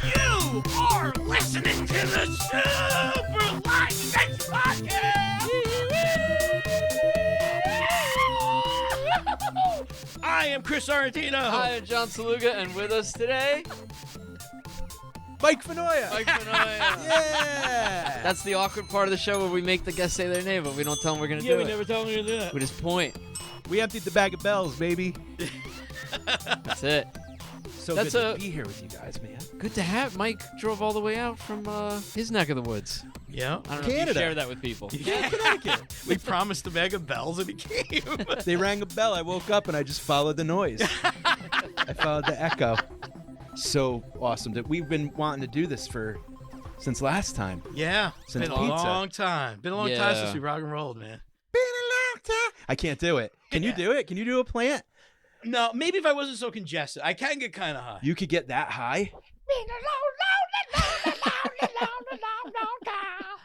You are listening to the Super Light Sex Podcast! I am Chris Argentino. Hi, I'm John Saluga, and with us today, Mike Finoia. Mike Finoia. Yeah. That's the awkward part of the show where we make the guests say their name, but we don't tell them we're going to Yeah, do we it. never tell them we're going to do that. We just point. We emptied the bag of bells, baby. That's it. So That's good to be here with you guys, man. Good to have. Mike drove all the way out from his neck of the woods. Yeah. I don't know if Canada. you share that with people. Yeah, Connecticut. We promised a bag of bells and he came. They rang a bell. I woke up and I just followed the noise. I followed the echo. So awesome that we've been wanting to do this since last time. Yeah. Since been a pizza. long time. Been a long time Yeah. since we rock and rolled, man. Been a long time. I can't do it. Can you do it? Can you do a plant? No, maybe if I wasn't so congested. I can get kind of high. You could get that high?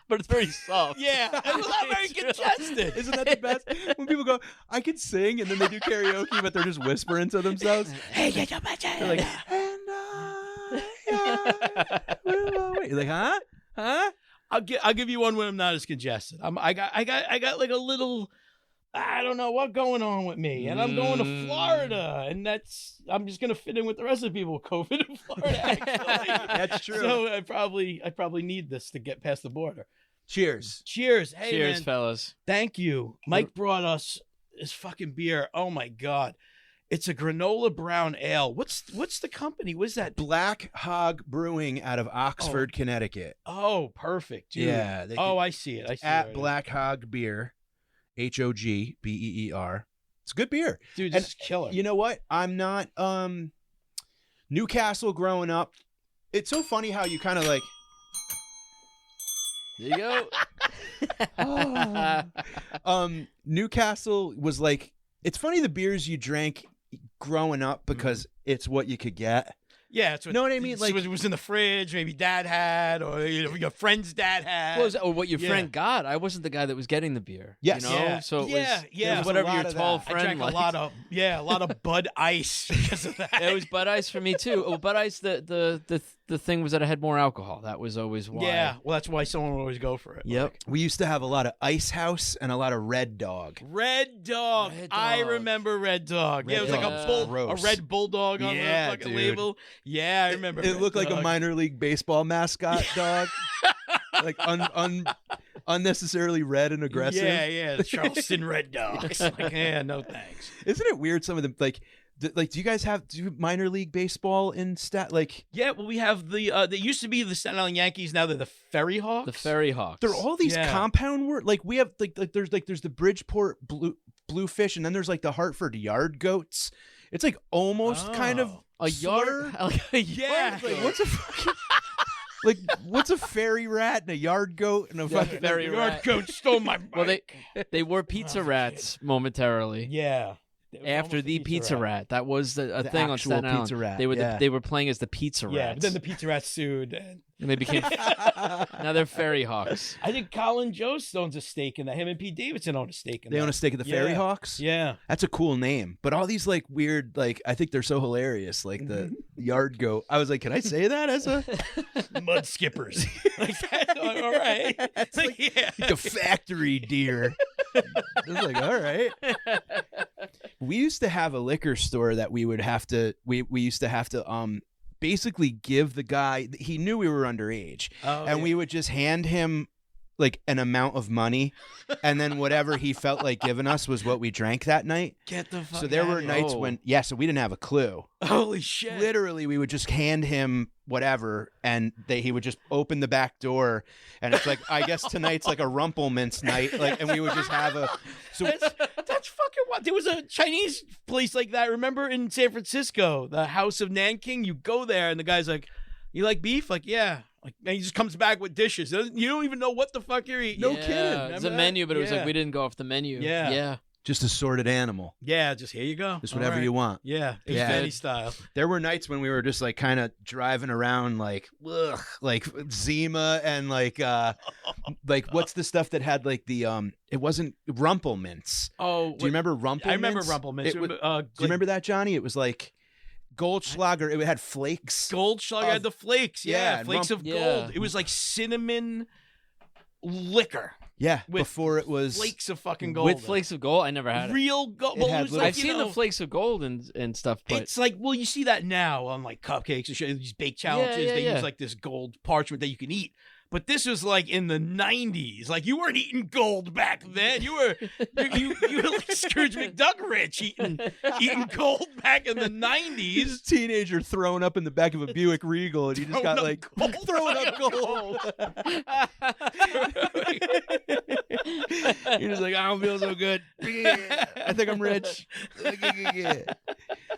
But it's very soft. Yeah. I'm not very congested. Isn't that the best? When people go, I can sing, and then they do karaoke, but they're just whispering to themselves. Hey, They're like, and I will always. You're like, huh? Huh? I'll give you one when I'm not as congested. I got like a little, I don't know what going on with me, and I'm going to Florida, and I'm just gonna fit in with the rest of the people with COVID in Florida. Actually. That's true. So I probably need this to get past the border. Cheers. Cheers, hey Cheers, man. fellas. Thank you. Mike brought us this fucking beer. Oh my god, it's a granola brown ale. What's the company? What's that? Black Hog Brewing out of Oxford, Connecticut. Oh, perfect, dude. Yeah. I see it. I see At it. Black Hog Beer, HOGBEER. It's a good beer. Dude, And this is killer. You know what? I'm not Newcastle growing up. It's so funny how you kind of like There you go. Newcastle was like, it's funny the beers you drank growing up because it's what you could get. Yeah, it's what, Know what I mean? Like, it was in the fridge. Maybe dad had, or your friend's dad had. Or what your Yeah. friend got. I wasn't the guy that was getting the beer. Yes. You know? Yeah. So it Yeah, was, yeah. it was There was whatever a your lot of tall that. I friend drank liked. a lot of Bud Ice because of that. It was Bud Ice for me too. Oh, Bud Ice. The thing was that it had more alcohol. That was always why. Yeah, well, that's why someone would always go for it. Yep. we used to have a lot of Ice House and a lot of Red Dog. Red Dog. Red I Dog. remember Red Dog. Yeah, it was Red like Dog. a bull, Gross. a red bulldog on Yeah, the fucking dude. label. Yeah, I remember. It Red looked like a Dog. minor league baseball mascot dog. Like unnecessarily red and aggressive. Yeah, the Charleston Red Dogs. Like, yeah, no thanks. Isn't it weird? Some of them do you guys do minor league baseball in Yeah, well, we have the. They used to be the Staten Island Yankees. Now they're the Ferry Hawks. The Ferry Hawks. there are all these Yeah. compound words. Like we have there's the Bridgeport Bluefish, and then there's like the Hartford Yard Goats. It's like almost kind of a yard. Like a Yeah. yard. Like, what's a fucking what's a fairy rat and a yard goat and a fucking Ferry Yard rat. Goat stole my bike. Well, they were pizza rats momentarily. Yeah. After the pizza rat. That was a The thing on actual Staten Island. pizza rat, They were yeah. they were playing as the pizza rats. Yeah, but then the pizza rat sued. And they became now they're Ferry Hawks. I think Colin Jost owns a stake in that. Him and Pete Davidson own a stake in that. They own a stake of the Fairy Yeah. Hawks. Yeah. That's a cool name. But all these like weird, like I think they're so hilarious. Like the yard goat. I was like, can I say that as a Mud skippers. Like that? All right. It's like, yeah. like a factory deer? I was like, all right. We used to have a liquor store that we used to have to basically give the guy, he knew we were underage, and we would just hand him like an amount of money, and then whatever he felt like giving us was what we drank that night. Get the fuck So there outta were here. nights when, so we didn't have a clue. Holy shit. Literally, we would just hand him whatever, and he would just open the back door, and it's like, I guess tonight's like a Rumple mince night, like, and we would just have a. So That's fucking what. There was a Chinese place like that. Remember in San Francisco, the House of Nanking? You go there, and the guy's like, "You like beef?" Like, yeah. Like, and he just comes back with dishes. You don't even know what the fuck you're eating. No Yeah, kidding. It was Remember a that? menu, but it was Yeah. like we didn't go off the menu. Yeah. Yeah. just assorted animal. Yeah, just here you go. Just whatever you want. Yeah, Big Yeah. Fatty style. There were nights when we were just like kind of driving around like Zima and like what's the stuff that had like the it wasn't Rumple mints. Oh, do you remember Rumple? I remember mints? Rumple mints. Do you remember that, Johnny? It was like Goldschlager. It had flakes. Goldschlager had the flakes. Yeah, and flakes of gold. It was like cinnamon liquor. Yeah, with before it was flakes of fucking gold. With flakes of gold, I never had it. Real gold. It had Like, I've seen the flakes of gold and stuff, but it's like, well, you see that now on like cupcakes and shit, these bake challenges. They use like this gold parchment that you can eat. But this was like in the 90s. Like you weren't eating gold back then. You were like Scrooge McDuck rich eating gold back in the 90s. He's a teenager thrown up in the back of a Buick Regal, and he just got like throwing up gold. You're just like, I don't feel so good. I think I'm rich.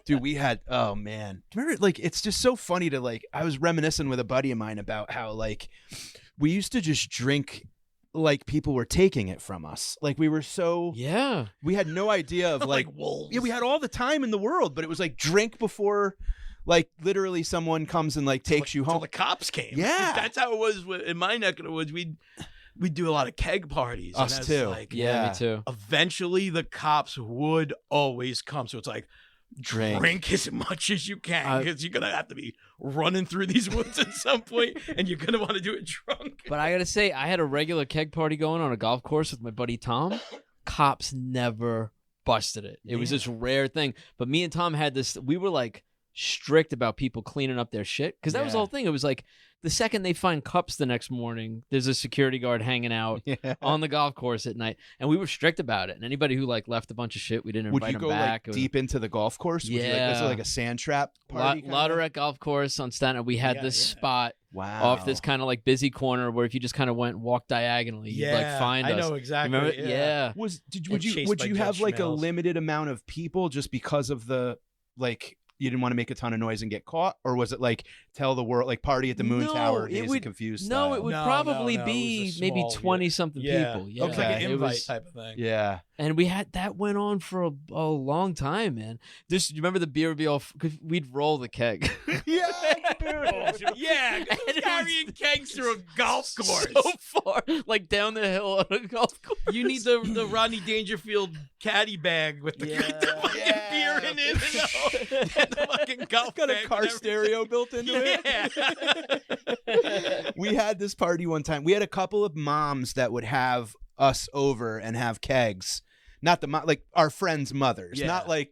Dude, we had, oh man. Remember, like, it's just so funny to like, I was reminiscing with a buddy of mine about how like, we used to just drink like people were taking it from us. Like we were so we had no idea of like wolves. Yeah, we had all the time in the world, but it was like drink before like literally someone comes and like takes you home. Till the cops came. Yeah. That's how it was in my neck of the woods. We'd do a lot of keg parties. Us too. Like, me too. Eventually the cops would always come. So it's like, drink as much as you can because you're gonna have to be running through these woods at some point, and you're gonna want to do it drunk. But I gotta say, I had a regular keg party going on a golf course with my buddy Tom. Cops never busted it. It was this rare thing. But me and Tom had this. We were like strict about people cleaning up their shit because that was the whole thing. It was like the second they find cups the next morning, there's a security guard hanging out on the golf course at night, and we were strict about it. And anybody who like left a bunch of shit, we didn't invite them back. Would you go like deep into the golf course? Would you, like, was it like a sand trap party? Lotterette golf course on Staten. We had this spot off this kind of like busy corner where if you just kind of went and walked diagonally, you'd like find us. I know exactly. Remember? Yeah. Would you have like a limited amount of people just because of the like? You didn't want to make a ton of noise and get caught, or was it like tell the world, like party at the Moon Tower, Days of Confused style? No, it would probably be maybe 20-something people. Yeah, like an invite type of thing. Yeah, and we had that went on for a long time, man. You remember the beer would be all because we'd roll the keg. Yeah, carrying kegs through a golf course so far, like down the hill on a golf course. You need the Rodney Dangerfield caddy bag with the fucking beer in it. And the fucking golf got bag a car stereo built into it. We had this party one time. We had a couple of moms that would have us over and have kegs. Not the like our friends' mothers. Not like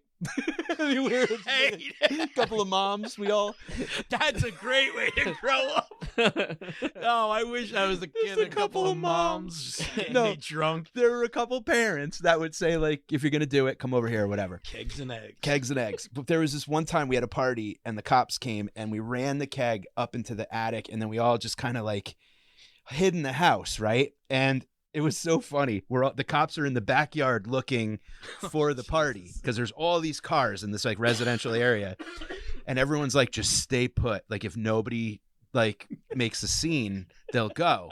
we were a couple of moms. That's a great way to grow up. Oh, I wish I was a kid. A couple of moms. No, drunk. There were a couple parents that would say, like, if you're gonna do it, come over here or whatever. Kegs and eggs. Kegs and eggs. But there was this one time we had a party and the cops came and we ran the keg up into the attic and then we all just kind of like hid in the house, right? And it was so funny. The cops are in the backyard looking for the party because there's all these cars in this like residential area, and everyone's like, just stay put. Like if nobody like makes a scene, they'll go.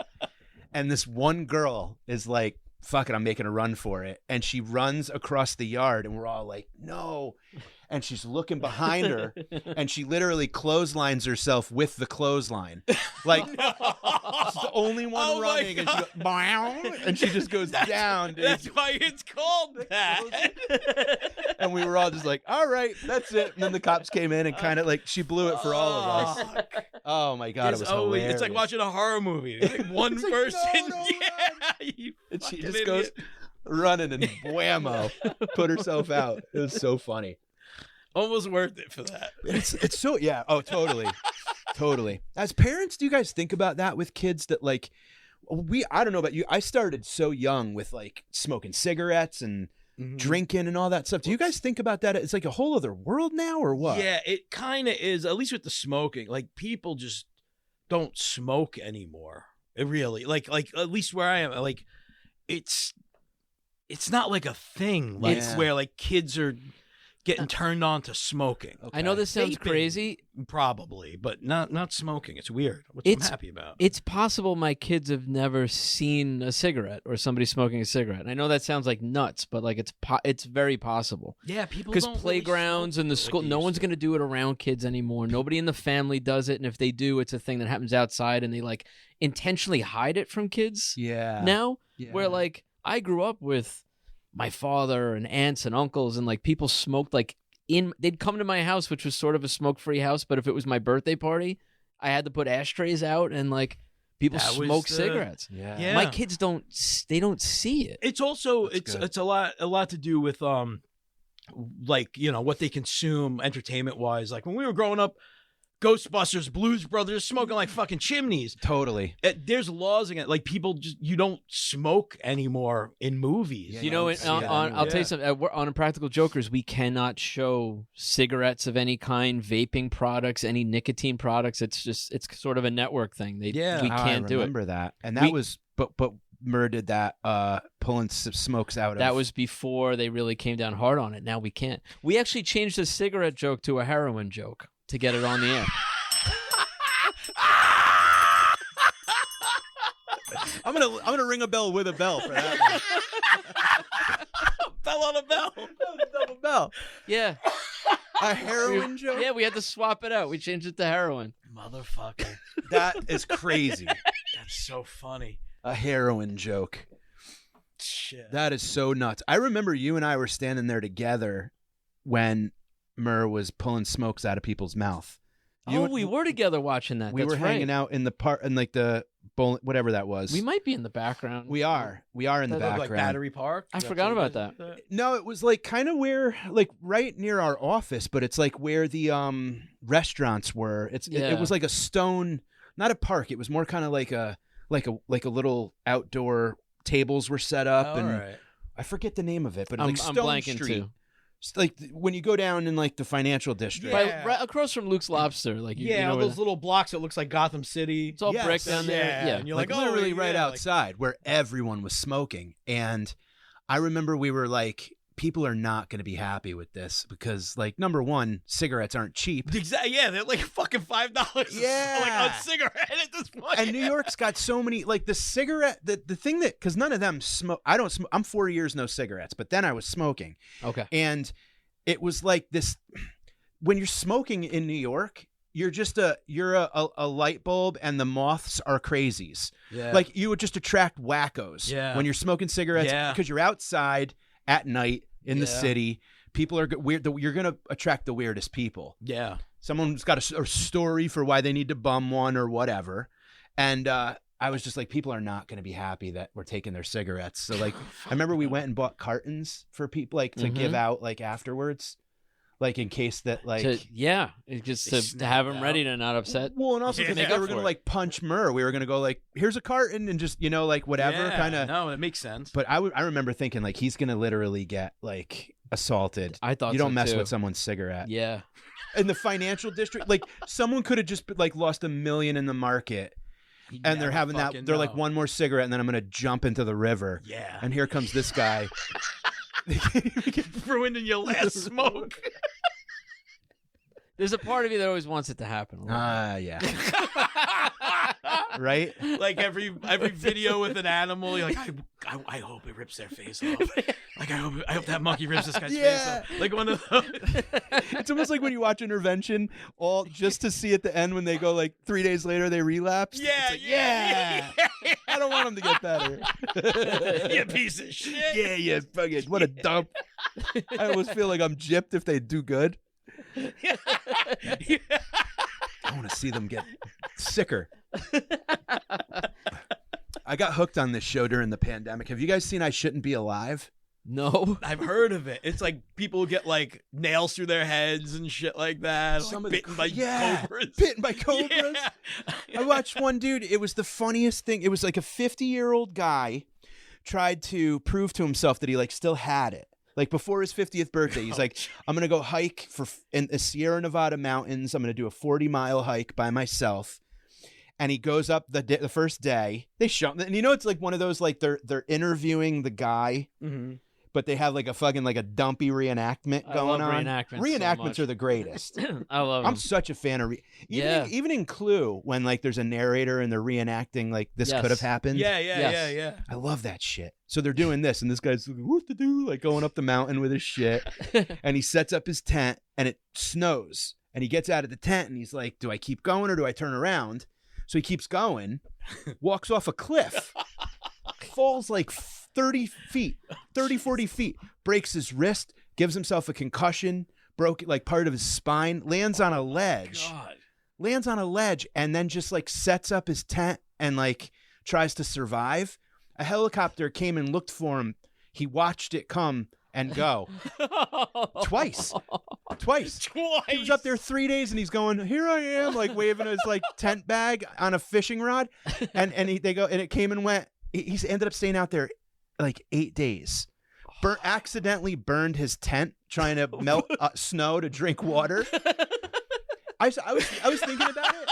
And this one girl is like, fuck it, I'm making a run for it. And she runs across the yard and we're all like, no. And she's looking behind her and she literally clotheslines herself with the clothesline. Like she's the only one running and she goes, and she just goes down. Dude. That's why it's called that. And we were all just like, all right, that's it. And then the cops came in and kind of like, she blew it for all of us. Oh my God, it was hilarious. It's like watching a horror movie. Like one person. And she just goes running and whammo, put herself out. It was so funny. Almost worth it for that. It's so Oh, totally. As parents, do you guys think about that with kids that like I don't know about you. I started so young with like smoking cigarettes and drinking and all that stuff. Do you guys think about that? It's like a whole other world now or what? Yeah, it kind of is, at least with the smoking. Like people just don't smoke anymore. It really like at least where I am, like it's not like a thing like where like kids are getting turned on to smoking. I know this sounds Vaping, crazy. Probably, but not smoking. It's weird, which I'm happy about. It's possible my kids have never seen a cigarette or somebody smoking a cigarette. And I know that sounds like nuts, but like it's very possible. Yeah, people because don't playgrounds really and the school, no one's going to do it around kids anymore. Nobody in the family does it, and if they do, it's a thing that happens outside, and they like intentionally hide it from kids. Yeah. Now, Yeah. where like I grew up with my father and aunts and uncles, and like people smoked like they'd come to my house, which was sort of a smoke-free house, but if it was my birthday party, I had to put ashtrays out and like people smoke cigarettes. Yeah. My kids don't see it. It's also That's good. it's a lot to do with like, you know, what they consume entertainment wise. Like when we were growing up, Ghostbusters, Blues Brothers, smoking like fucking chimneys. Totally. There's laws against, like, people just, you don't smoke anymore in movies. Yeah, You know, I'll tell you something. On Impractical Jokers, we cannot show cigarettes of any kind, vaping products, any nicotine products. It's sort of a network thing. We can't do it. I remember that. And that was, but Murr did that, pulling smokes out of. That was before they really came down hard on it. Now we can't. We actually changed the cigarette joke to a heroin joke to get it on the air. I'm gonna ring a bell with a bell for that one. Bell on a bell. Double bell. Yeah. A heroin joke? Yeah, we had to swap it out. We changed it to heroin. Motherfucker. That is crazy. That's so funny. A heroin joke. Shit. That is so nuts. I remember you and I were standing there together when Murr was pulling smokes out of people's mouth. We were together watching that. We were hanging out in the park, in like the bowl, whatever that was. We might be in the background. We are in the background. Like Battery Park. I forgot about that. No, it was like kind of where, like right near our office, but it's like where the restaurants were. It was like a stone, not a park. It was more kind of like a little outdoor tables were set up, and right. I forget the name of it, but I'm like Stone blanking Street. too. Like when you go down in like the financial district. Yeah. Right across from Luke's Lobster, like you know all where those little blocks that looks like Gotham City. it's all Yes. brick down there. Yeah, and you're like like, oh, literally right yeah, outside where everyone was smoking. And I remember we were like, people are not going to be happy with this because, like, number one, cigarettes aren't cheap. Exactly. Yeah, they're like fucking $5. Yeah. like a cigarette at this point. And New York's got so many, like the cigarette, the thing that, because none of them smoke. I don't smoke. I'm 4 years no cigarettes, but then I was smoking. Okay. And it was like this, when you're smoking in New York, you're a light bulb and the moths are crazies. Yeah. Like you would just attract wackos when you're smoking cigarettes because you're outside at night in the city. People are weird. You're going to attract the weirdest people. Yeah. Someone's got a story for why they need to bum one or whatever. And I was just like, people are not going to be happy that we're taking their cigarettes. So like, I remember we went and bought cartons for people like to give out like afterwards. Like in case that like just to have them ready to not upset. Well, and also because they were gonna like punch Murr, we were gonna go like, here's a carton and just like whatever kind of. No, it makes sense. But I remember thinking like he's gonna literally get like assaulted. I thought you don't so, mess too. with someone's cigarette. Yeah, in the financial district, like someone could have just like lost $1 million in the market. And they're having that. They're like, one more cigarette, and then I'm gonna jump into the river. Yeah. And here comes this guy. Ruining your last smoke. there's a part of you that always wants it to happen. Yeah. Right? Like every video with an animal, you're like, I hope it rips their face off. Like I hope that monkey rips this guy's face off. Like one of those. It's almost like when you watch Intervention, all just to see at the end when they go like 3 days later they relapse. Yeah, It's like, I don't want them to get better. You piece of shit. Yeah, yeah, fucking what a dump. I always feel like I'm gypped if they do good. I want to see them get sicker. I got hooked on this show during the pandemic. Have you guys seen I Shouldn't Be Alive? No. I've heard of it. It's like people get like nails through their heads and shit like that. Some like of bitten by cobras. Bitten by cobras. Yeah. I watched one dude. It was the funniest thing. It was like a 50-year-old guy tried to prove to himself that he like still had it. Like before his 50th birthday, he's like, I'm going to go hike in the Sierra Nevada mountains. I'm going to do a 40-mile hike by myself. And he goes up the first day. They show him, and it's like one of those like they're interviewing the guy, but they have like a fucking like a dumpy reenactment going love on. reenactments so are the greatest. I love them. I'm such a fan of even in Clue when like there's a narrator and they're reenacting like this could have happened. Yeah. I love that shit. So they're doing this and this guy's what to do, like going up the mountain with his shit, and he sets up his tent and it snows and he gets out of the tent and he's like, do I keep going or do I turn around? So he keeps going, walks off a cliff, falls like 40 feet, breaks his wrist, gives himself a concussion, broke like part of his spine, lands on a ledge, and then just like sets up his tent and like tries to survive. A helicopter came and looked for him. He watched it come and go twice. He was up there 3 days and he's going, here I am, like waving his like tent bag on a fishing rod, and it came and went. He's ended up staying out there like 8 days. Accidentally burned his tent trying to melt snow to drink water. I was thinking about it,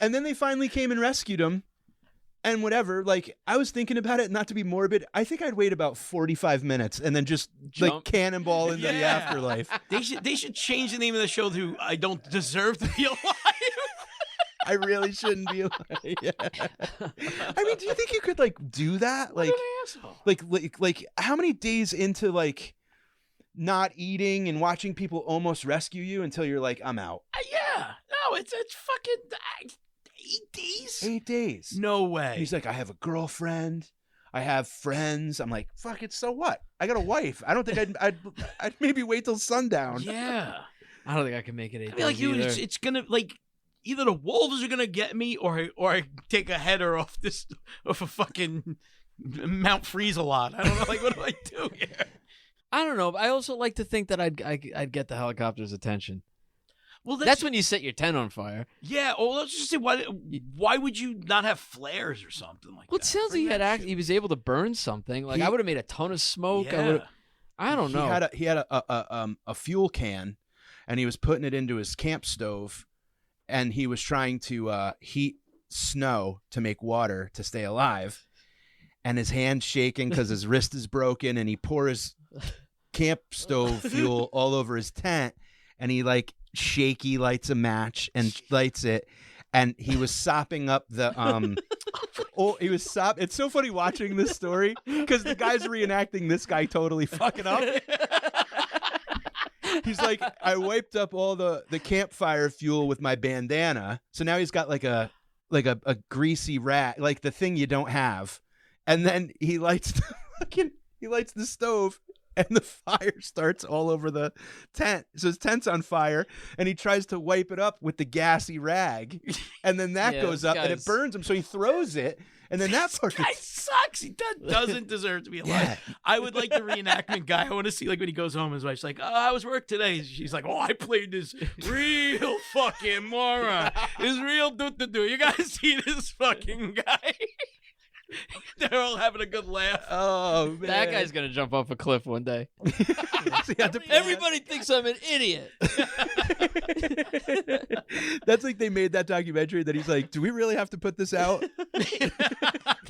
and then they finally came and rescued him. And whatever, like I was thinking about it, not to be morbid. I think I'd wait about 45 minutes and then just like cannonball into the afterlife. They should change the name of the show to "I Don't Deserve to Be Alive." I really shouldn't be alive. Yeah. I mean, do you think you could like do that? Like, like how many days into like not eating and watching people almost rescue you until you're like, I'm out? Yeah, no, it's fucking 8 days. 8 days. No way. And he's like, I have a girlfriend. I have friends. I'm like, fuck it. So what? I got a wife. I don't think I'd maybe wait till sundown. Yeah. I don't think I can make it 8 days. Like, dude, it's gonna like either the wolves are gonna get me or I take a header off a fucking Mount Freeze-a-Lot. I don't know. Like, what do I do here? I don't know. I also like to think that I'd get the helicopter's attention. Well, that's when you set your tent on fire. Yeah. Oh, let's just say why would you not have flares or something like that? Well, it sounds like he was able to burn something. Like I would have made a ton of smoke. Yeah. I don't know. He had a fuel can, and he was putting it into his camp stove, and he was trying to heat snow to make water to stay alive, and his hand's shaking because his wrist is broken, and he pours camp stove fuel all over his tent, and he like shaky lights a match and lights it, and he was sopping up the it's so funny watching this story because the guy's reenacting this guy totally fucking up. He's like, I wiped up all the campfire fuel with my bandana, so now he's got like a greasy rat, like the thing you don't have, and then he lights the stove, and the fire starts all over the tent. So his tent's on fire, and he tries to wipe it up with the gassy rag, and then that goes up, and it burns him. So he throws it, and then that part guy sucks. He doesn't deserve to be alive. Yeah. I would like the reenactment guy. I want to see like when he goes home, his wife's like, "Oh, how was work today?" She's like, "Oh, I played this real fucking moron. This real do. You guys see this fucking guy?" They're all having a good laugh. Oh, man. That guy's going to jump off a cliff one day. Everybody thinks I'm an idiot. That's like they made that documentary that he's like, do we really have to put this out? The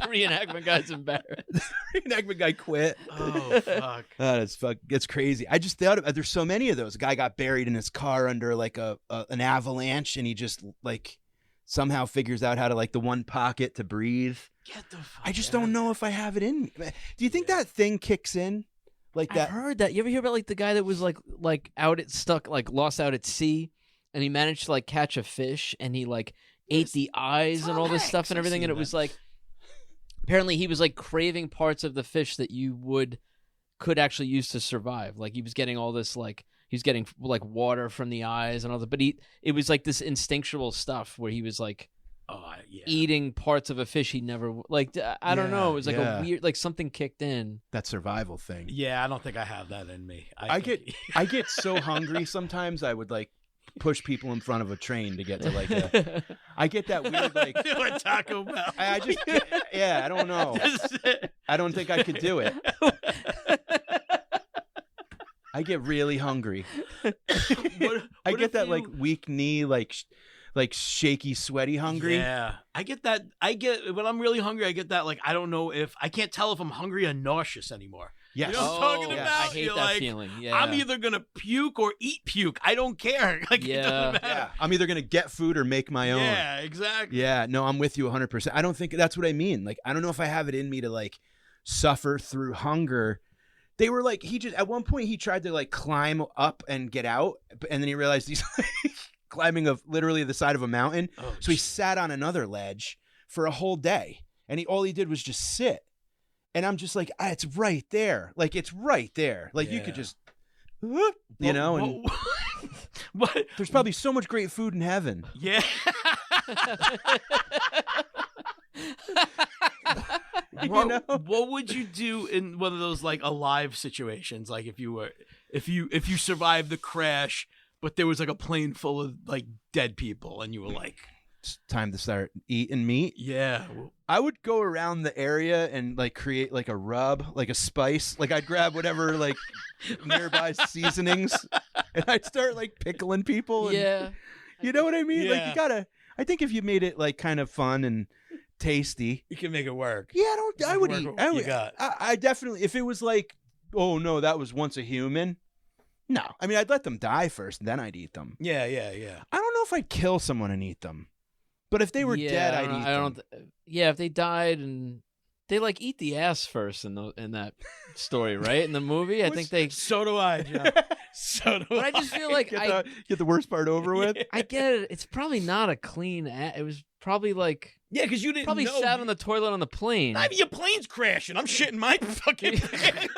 reenactment guy's embarrassed. The reenactment guy quit. Oh, fuck. It's crazy. I just thought there's so many of those. A guy got buried in his car under like an avalanche, and he just like somehow figures out how to like the one pocket to breathe. Get the fuck I just don't know if I have it in me. Do you think that thing kicks in like that? I've heard that. You ever hear about like the guy that was like lost out at sea, and he managed to like catch a fish, and he like ate the eyes and all this stuff and everything, and it was like apparently he was like craving parts of the fish that you could actually use to survive. Like he was getting all this like he was getting like water from the eyes and all that, but it was like this instinctual stuff where he was like eating parts of a fish he never like. I don't know. It was like a weird, like something kicked in. That survival thing. Yeah, I don't think I have that in me. I get so hungry sometimes. I would like push people in front of a train to get to like I get that weird like Taco Bell. I just I don't know. I don't think I could do it. I get really hungry. I get that like weak knee, like shaky, sweaty hungry. Yeah, I get that. When I'm really hungry, I get that. Like, I don't know I can't tell if I'm hungry or nauseous anymore. Yes. You know what I'm talking yes. about? I hate You're that like, feeling. Yeah. I'm either gonna puke or eat puke. I don't care. Like it Yeah. doesn't matter. Yeah. I'm either gonna get food or make my own. Yeah, exactly. Yeah, no, I'm with you 100%. I don't think that's what I mean. Like, I don't know if I have it in me to like suffer through hunger. They were like, he just at one point he tried to like climb up and get out, and then he realized he's like climbing literally the side of a mountain. Oh, So he sat on another ledge for a whole day, and all he did was just sit. And I'm just like, it's right there. Like it's right there. Like you could just, you know. And what? there's probably so much great food in heaven. Yeah. What would you do in one of those like alive situations? Like if you survived the crash, but there was like a plane full of like dead people, and you were like, It's time to start eating meat. yeah. I would go around the area and like create like a rub, like a spice. Like I'd grab whatever like nearby seasonings, and I'd start like pickling people. And, Yeah. you know what I mean? Like Yeah. you gotta. I think if you made it like kind of fun and tasty, You can make it work. yeah, I would Work eat. what I you would. got. I definitely. If it was like, oh no, that was once a human. No, I mean I'd let them die first, then I'd eat them. Yeah. I don't know if I'd kill someone and eat them, but if they were dead, I'd eat them. Yeah, if they died and they like eat the ass first in that story, right? In the movie, I think they. So do I, John. So do But I just feel like get the worst part over with. I get it. It's probably not a clean. It was probably like Yeah, because you didn't probably know. sat on the toilet on the plane. I mean, your plane's crashing. I'm shitting my fucking pants.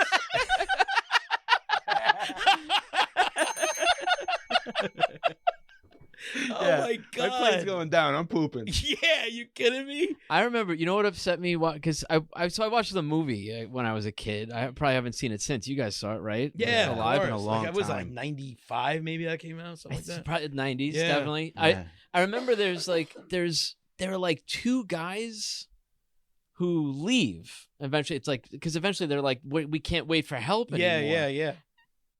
Oh Yeah, my god! My plane's going down. I'm pooping. Yeah, you kidding me? I remember. You know what upset me? Because I watched the movie when I was a kid. I probably haven't seen it since. You guys saw it, right? Yeah, It's alive in a of course. long Like, I was like time. 95, maybe that came out, something like It's that. probably 90s, Yeah. definitely. Yeah. I remember there are like two guys who leave. Eventually, it's like because eventually they're like, we can't wait for help anymore. Yeah.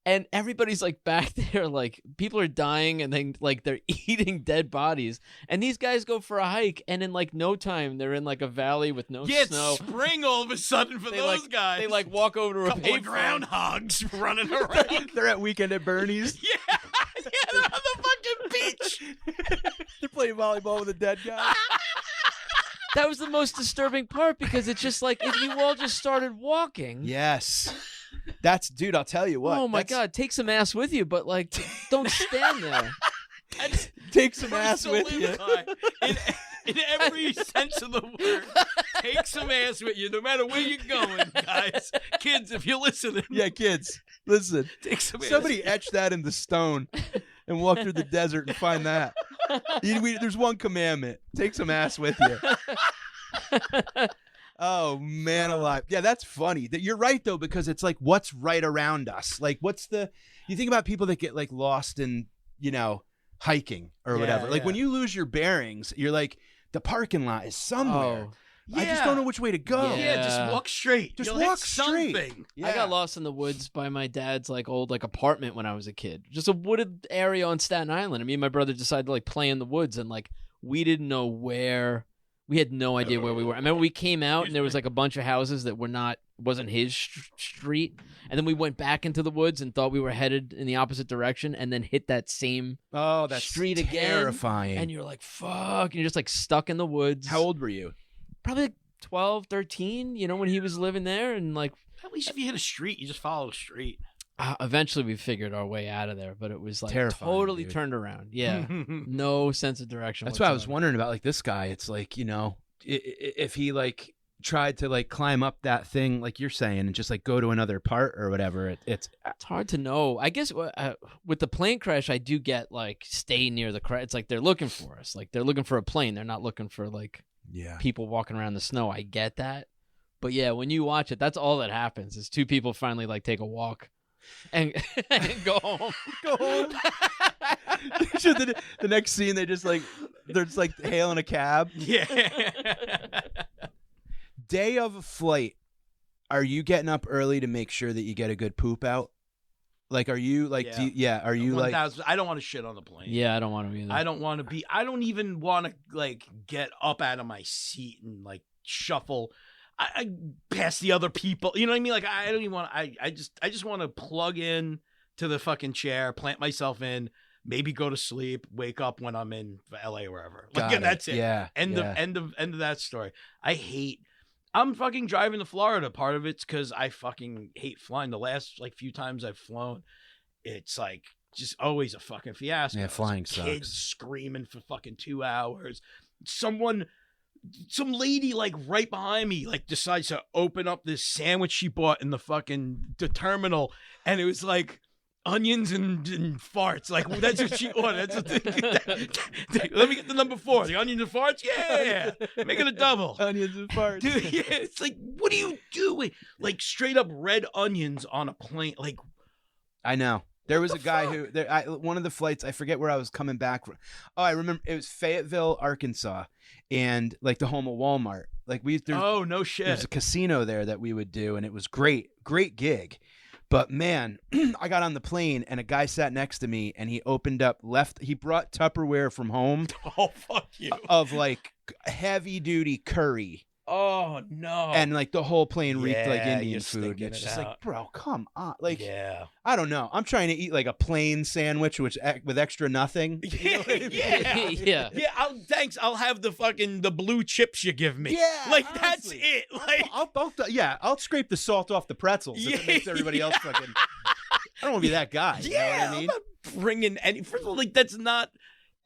And everybody's like back there, like people are dying, and then like they're eating dead bodies. And these guys go for a hike, and in like no time, they're in like a valley with no Yeah, snow. it's spring all of a sudden for They, those like, guys. They like walk over to a couple of payphone. groundhogs running around. They're at Weekend at Bernie's. Yeah, they're on the fucking beach. They're playing volleyball with a dead guy. That was the most disturbing part because it's just like if you all just started walking. Yes. Dude, I'll tell you what. Oh my God, take some ass with you, but like don't stand there. Take some ass with you. In every sense of the word, take some ass with you, no matter where you're going, guys. Kids, if you're listening, Yeah, kids, listen. take some Somebody etch that into stone and walk through the desert and find that. There's one commandment. Take some ass with you. Oh, man alive. Yeah, that's funny. You're right, though, because it's like what's right around us. Like you think about people that get like lost in, hiking or whatever. Like when you lose your bearings, you're like, the parking lot is somewhere. Oh. I just don't know which way to go. Yeah, just Yeah. walk straight. Just You'll hit walk straight. something. Yeah. I got lost in the woods by my dad's like old like apartment when I was a kid. Just a wooded area on Staten Island. And me and my brother decided to like play in the woods, and like we didn't know where. We had no idea where we were. I remember we came out and there was like a bunch of houses that wasn't his street. And then we went back into the woods and thought we were headed in the opposite direction, and then hit that same that's street again. terrifying. And you're like, fuck. And you're just like stuck in the woods. How old were you? Probably like 12, 13, when he was living there. And like, At least if you hit a street, you just follow the street. eventually we figured our way out of there, but it was like Terrifying, totally dude. turned around. Yeah. No sense of direction. That's why I was whatsoever. wondering about like this guy. It's like, if he like tried to like climb up that thing, like you're saying, and just like go to another part or whatever, it's It's hard to know. I guess with the plane crash, I do get like stay near the crash. It's like they're looking for us. Like they're looking for a plane. They're not looking for like people walking around the snow. I get that. But yeah, when you watch it, that's all that happens is two people finally like take a walk and, and go home. Go home. the next scene, they're just like hailing a cab. Yeah. Day of a flight, are you getting up early to make sure that you get a good poop out? Like, are you like, are you like, 1,000 I don't want to shit on the plane. Yeah, I don't want to either. I don't even want to like get up out of my seat and like shuffle. I pass the other people. You know what I mean? Like I don't even want. I just want to plug in to the fucking chair, plant myself in, maybe go to sleep, wake up when I'm in LA or wherever. Like, and that's it. Yeah. End of that story. I'm fucking driving to Florida. Part of it's because I fucking hate flying. The last like few times I've flown, it's like just always a fucking fiasco. Yeah, flying Kids sucks. screaming for fucking 2 hours. Some lady like right behind me like decides to open up this sandwich she bought in the terminal, and it was like onions and farts. Like that's what she ordered. That's what let me get the number 4. The onions and farts. Yeah, make it a double. Onions and farts. Dude, yeah, it's like, what are you doing? Like straight up red onions on a plane. Like, I know. There was a guy who one of the flights, I forget where I was coming back from. Oh, I remember it was Fayetteville, Arkansas, and like the home of Walmart. Like oh no shit. There's a casino there that we would do, and it was great gig. But man, I got on the plane and a guy sat next to me, and he opened up he brought Tupperware from home. Oh fuck you. Of like heavy duty curry. Oh no. And like the whole plane reeked like Yeah, Indian you're food. stinking It's it just out. like, bro, come on. Like, yeah. I don't know. I'm trying to eat like a plain sandwich with extra nothing. You know what I mean? Yeah. Yeah. I'll have the blue chips you give me. Yeah, Like honestly. that's it. Like I'll scrape the salt off the pretzels if it makes everybody else fucking. I don't want to be that guy. You know what I mean? I'm not bringing any. First of all, like that's not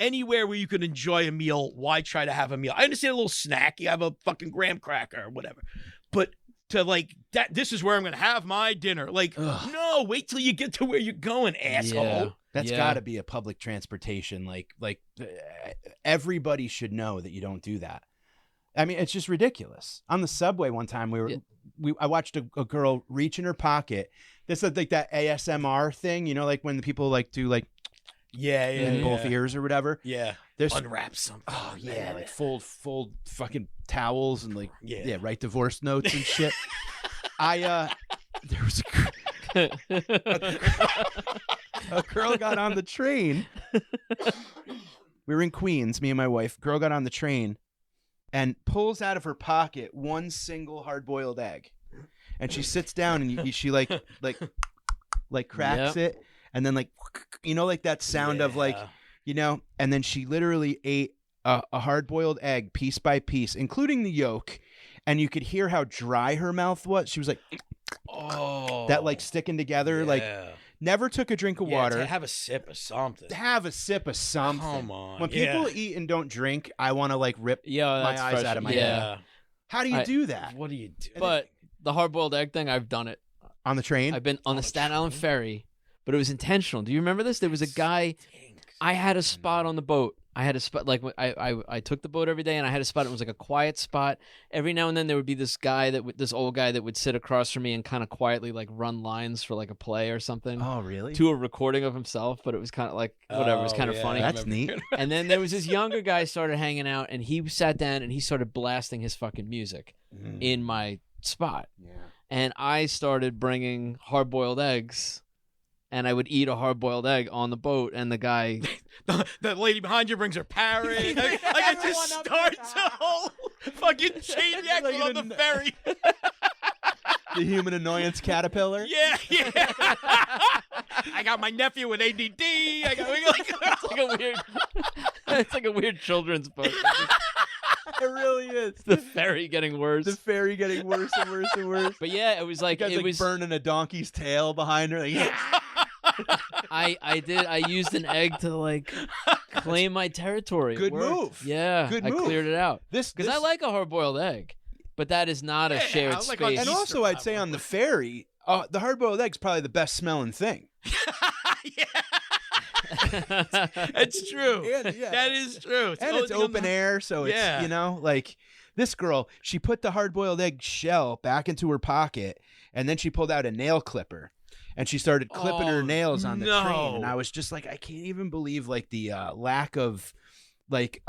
anywhere where you could enjoy a meal. Why try to have a meal? I understand a little snack. You have a fucking graham cracker or whatever, but to like that, this is where I'm going to have my dinner. Like, no, wait till you get to where you're going, asshole. Yeah. That's got to be a public transportation. Like everybody should know that you don't do that. I mean, it's just ridiculous. On the subway one time, I watched a girl reach in her pocket. This is like that ASMR thing, you know, like when the people like do like in both ears or whatever. Yeah. There's unwrap something. Oh yeah, like fold fucking towels and like Yeah. write divorce notes and shit. There was a girl got on the train. We were in Queens, me and my wife. Girl got on the train and pulls out of her pocket one single hard-boiled egg, and she sits down and she like cracks it, and then like, you know, like that sound of like, you know, and then she literally ate a hard-boiled egg piece by piece, including the yolk, and you could hear how dry her mouth was. She was like, that like sticking together, like never took a drink of water. To have a sip of something. Have a sip of something. Come on. When people eat and don't drink, I want to like rip my eyes out of my head. How do you do that? What do you do? But the hard-boiled egg thing, I've done it. On the train? I've been on the Staten Island ferry, but it was intentional. Do you remember this? There was a guy. I had a spot on the boat. I had a spot, like I took the boat every day, and I had a spot. It was like a quiet spot. Every now and then there would be this old guy that would sit across from me and kind of quietly like run lines for like a play or something. Oh, really? To a recording of himself, but it was kind of like whatever. It was kind of funny. That's neat. And then there was this younger guy started hanging out, and he sat down and he started blasting his fucking music in my spot. Yeah. And I started bringing hard-boiled eggs. And I would eat a hard-boiled egg on the boat, and the guy... the lady behind you brings her parrot. Like it just starts a whole fucking chain reaction on the ferry. The human annoyance caterpillar? Yeah. I got my nephew with ADD. It's like a weird children's book. It really is. The ferry getting worse. The ferry getting worse and worse and worse. But yeah, it was like... It was burning a donkey's tail behind her. Like, I used an egg to like claim my territory. Good move. Yeah, Good I move. cleared it out. Because I like a hard-boiled egg, but that is not a shared like space. And also, I'd say on the ferry, the hard-boiled egg's probably the best smelling thing. It's true. Yeah. That is true. And it's open air, so it's, you know, like this girl, she put the hard-boiled egg shell back into her pocket, and then she pulled out a nail clipper. And she started clipping her nails on the train, and I was just like, I can't even believe like the lack of like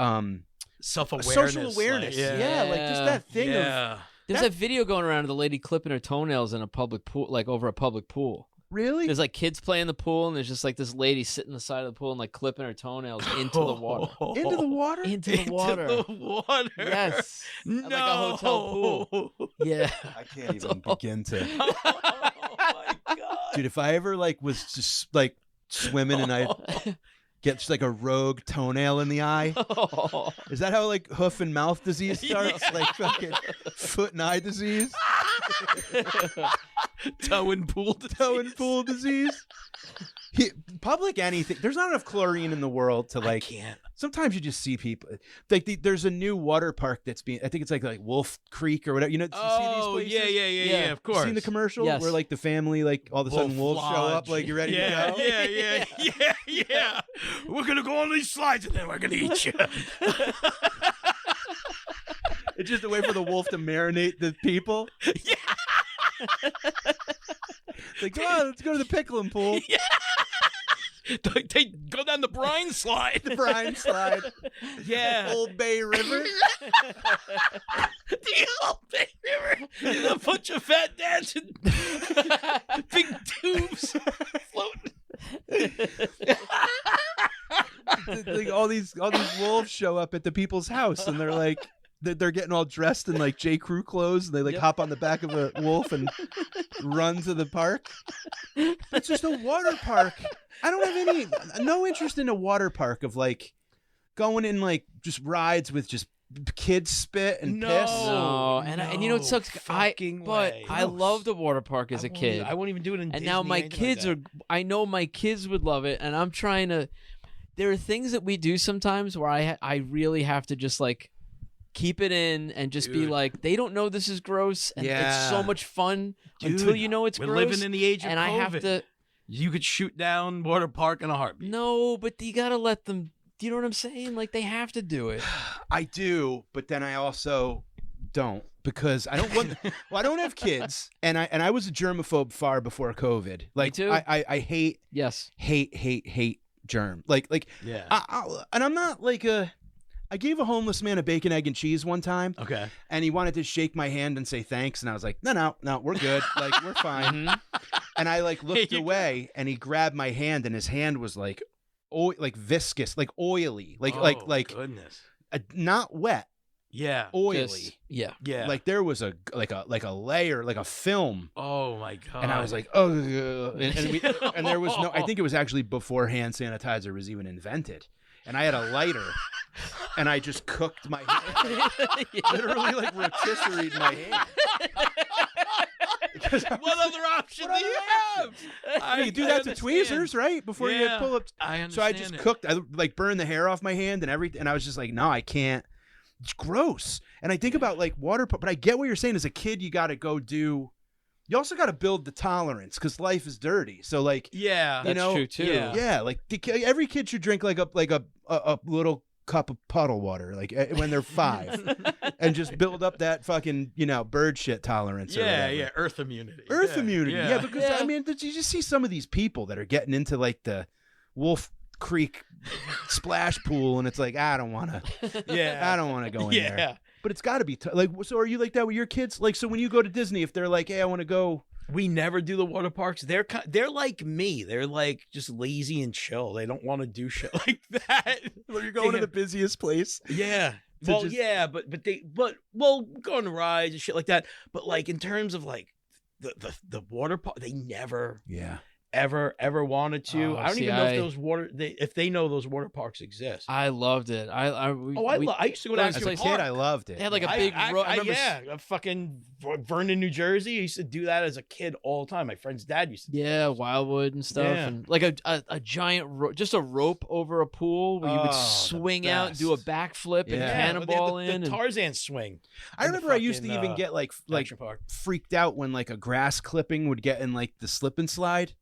self-awareness, social awareness. Like, like just that thing of There's a video going around of the lady clipping her toenails in a public pool, like over a public pool. Really? There's like kids playing in the pool, and there's just like this lady sitting on the side of the pool and like clipping her toenails into the water. Into the water? Into the water. Into the water. Yes. No. At like a hotel pool. Yeah. I can't even begin to. Oh my god. Dude, if I ever like was just like swimming and I get just like a rogue toenail in the eye, is that how like hoof and mouth disease starts? Yeah. Like fucking foot and eye disease? Toe and pool disease. Toe and pool disease? Public anything. There's not enough chlorine in the world to like. I can't. Sometimes you just see people like there's a new water park that's being. I think it's like Wolf Creek or whatever. You know, do you see these places? Yeah. Of course. You seen the commercial Yes. where like the family like all of a sudden wolves show up like you ready to go? Yeah. We're gonna go on these slides and then we're gonna eat you. It's just a way for the wolf to marinate the people. Yeah. Like, come on, let's go to the pickling pool. Yeah. They go down the brine slide. The brine slide. Yeah. Old Bay River. The Old Bay River. A bunch of fat dancing. Big tubes floating. Like all these wolves show up at the people's house and they're like they're getting all dressed in like J. Crew clothes and they like hop on the back of a wolf and run to the park. It's just a water park. I don't have no interest in a water park of like going in like just rides with just kids spit and piss. No, and you know what sucks? I loved the water park as a kid. I won't even do it in and Disney now my or anything kids like are. I know my kids would love it, and I'm trying to. There are things that we do sometimes where I really have to just like keep it in and just be Dude. like, they don't know this is gross, and it's so much fun until you know it's we're gross. living in the age of and COVID. I have to. You could shoot down water park in a heartbeat. No, but you gotta let them. Do you know what I'm saying? Like they have to do it. I do, but then I also don't because I don't want. Well, I don't have kids, and I was a germaphobe far before COVID. Like too. I hate germ. Like Yeah. and I'm not like a. I gave a homeless man a bacon, egg, and cheese one time. Okay. And he wanted to shake my hand and say thanks, and I was like, no, we're good. Like we're fine. And I like looked away, and he grabbed my hand, and his hand was like, like viscous, like oily, like goodness. Not wet, Yeah. oily. Yeah. Yeah. Like there was a layer, like a film. Oh my god. And I was like, oh, and there was no. I think it was actually before hand sanitizer was even invented. And I had a lighter, and I just cooked my hand, literally like rotisserie my hand. What other option do you have? You do that to tweezers, right? Before you pull up. I understand. So I just cooked. I like burned the hair off my hand and everything. And I was just like, no, I can't. It's gross. And I think about like water, but I get what you're saying. As a kid, you got to go do. You also got to build the tolerance because life is dirty. So like, Yeah. you know, true too. yeah, like every kid should drink like a little cup of puddle water, like when they're 5, and just build up that fucking bird shit tolerance. Yeah. Earth immunity. Earth immunity. Yeah, because Yeah. I mean, you just see some of these people that are getting into like the Wolf Creek splash pool, and it's like I don't want to. Yeah. I don't want to go in there. Yeah. But it's got to be like. So are you like that with your kids? Like, so when you go to Disney, if they're like, "Hey, I want to go," We never do the water parks. They're like me. They're like just lazy and chill. They don't want to do shit like that. well, you're going to the busiest place. Yeah. To Well, just- yeah, but go on rides and shit like that. But like in terms of like the water park, they never Yeah. ever wanted to. Oh, I don't see, even know if they know those water parks exist. I loved it. I used to go down As to a the kid, park. I loved it. They had like a big. I remember. a fucking Vernon, New Jersey. I used to do that as a kid all the time. My friend's dad used to. Do Yeah, Wildwood and stuff, Yeah. and like a giant, just a rope over a pool where you would Oh, swing the out, and do a best. backflip, and Yeah. cannonball the in. and- Tarzan swing. I in the remember I used to fucking, even get like Action park. freaked out when like a grass clipping would get in like the slip and slide.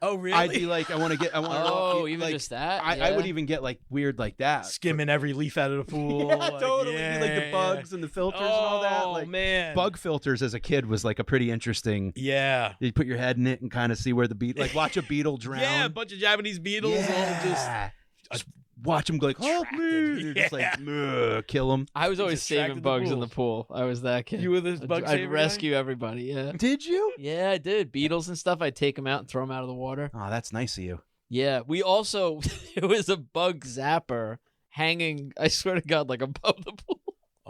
Oh really? I'd be like, I want to. Oh, even like, just that. I would even get like weird like that. skimming every leaf out of the pool. Yeah, like, totally. yeah, Like the bugs and the filters and all that. Oh Like man, bug filters as a kid was like a pretty interesting. Yeah. You put your head in it and kind of see where the beetle, like watch a beetle drown. Yeah, a bunch of Japanese beetles all just watch them go like, help me. They're just like, kill them. I was always attracted saving to bugs in pool. the pool. I was that kid. You were this bug I'd saver rescue everybody. Yeah. Did you? Yeah, I did. Beetles and stuff. I'd take them out and throw them out of the water. Oh, that's nice of you. Yeah. We also, it was a bug zapper hanging, I swear to God, like above the pool.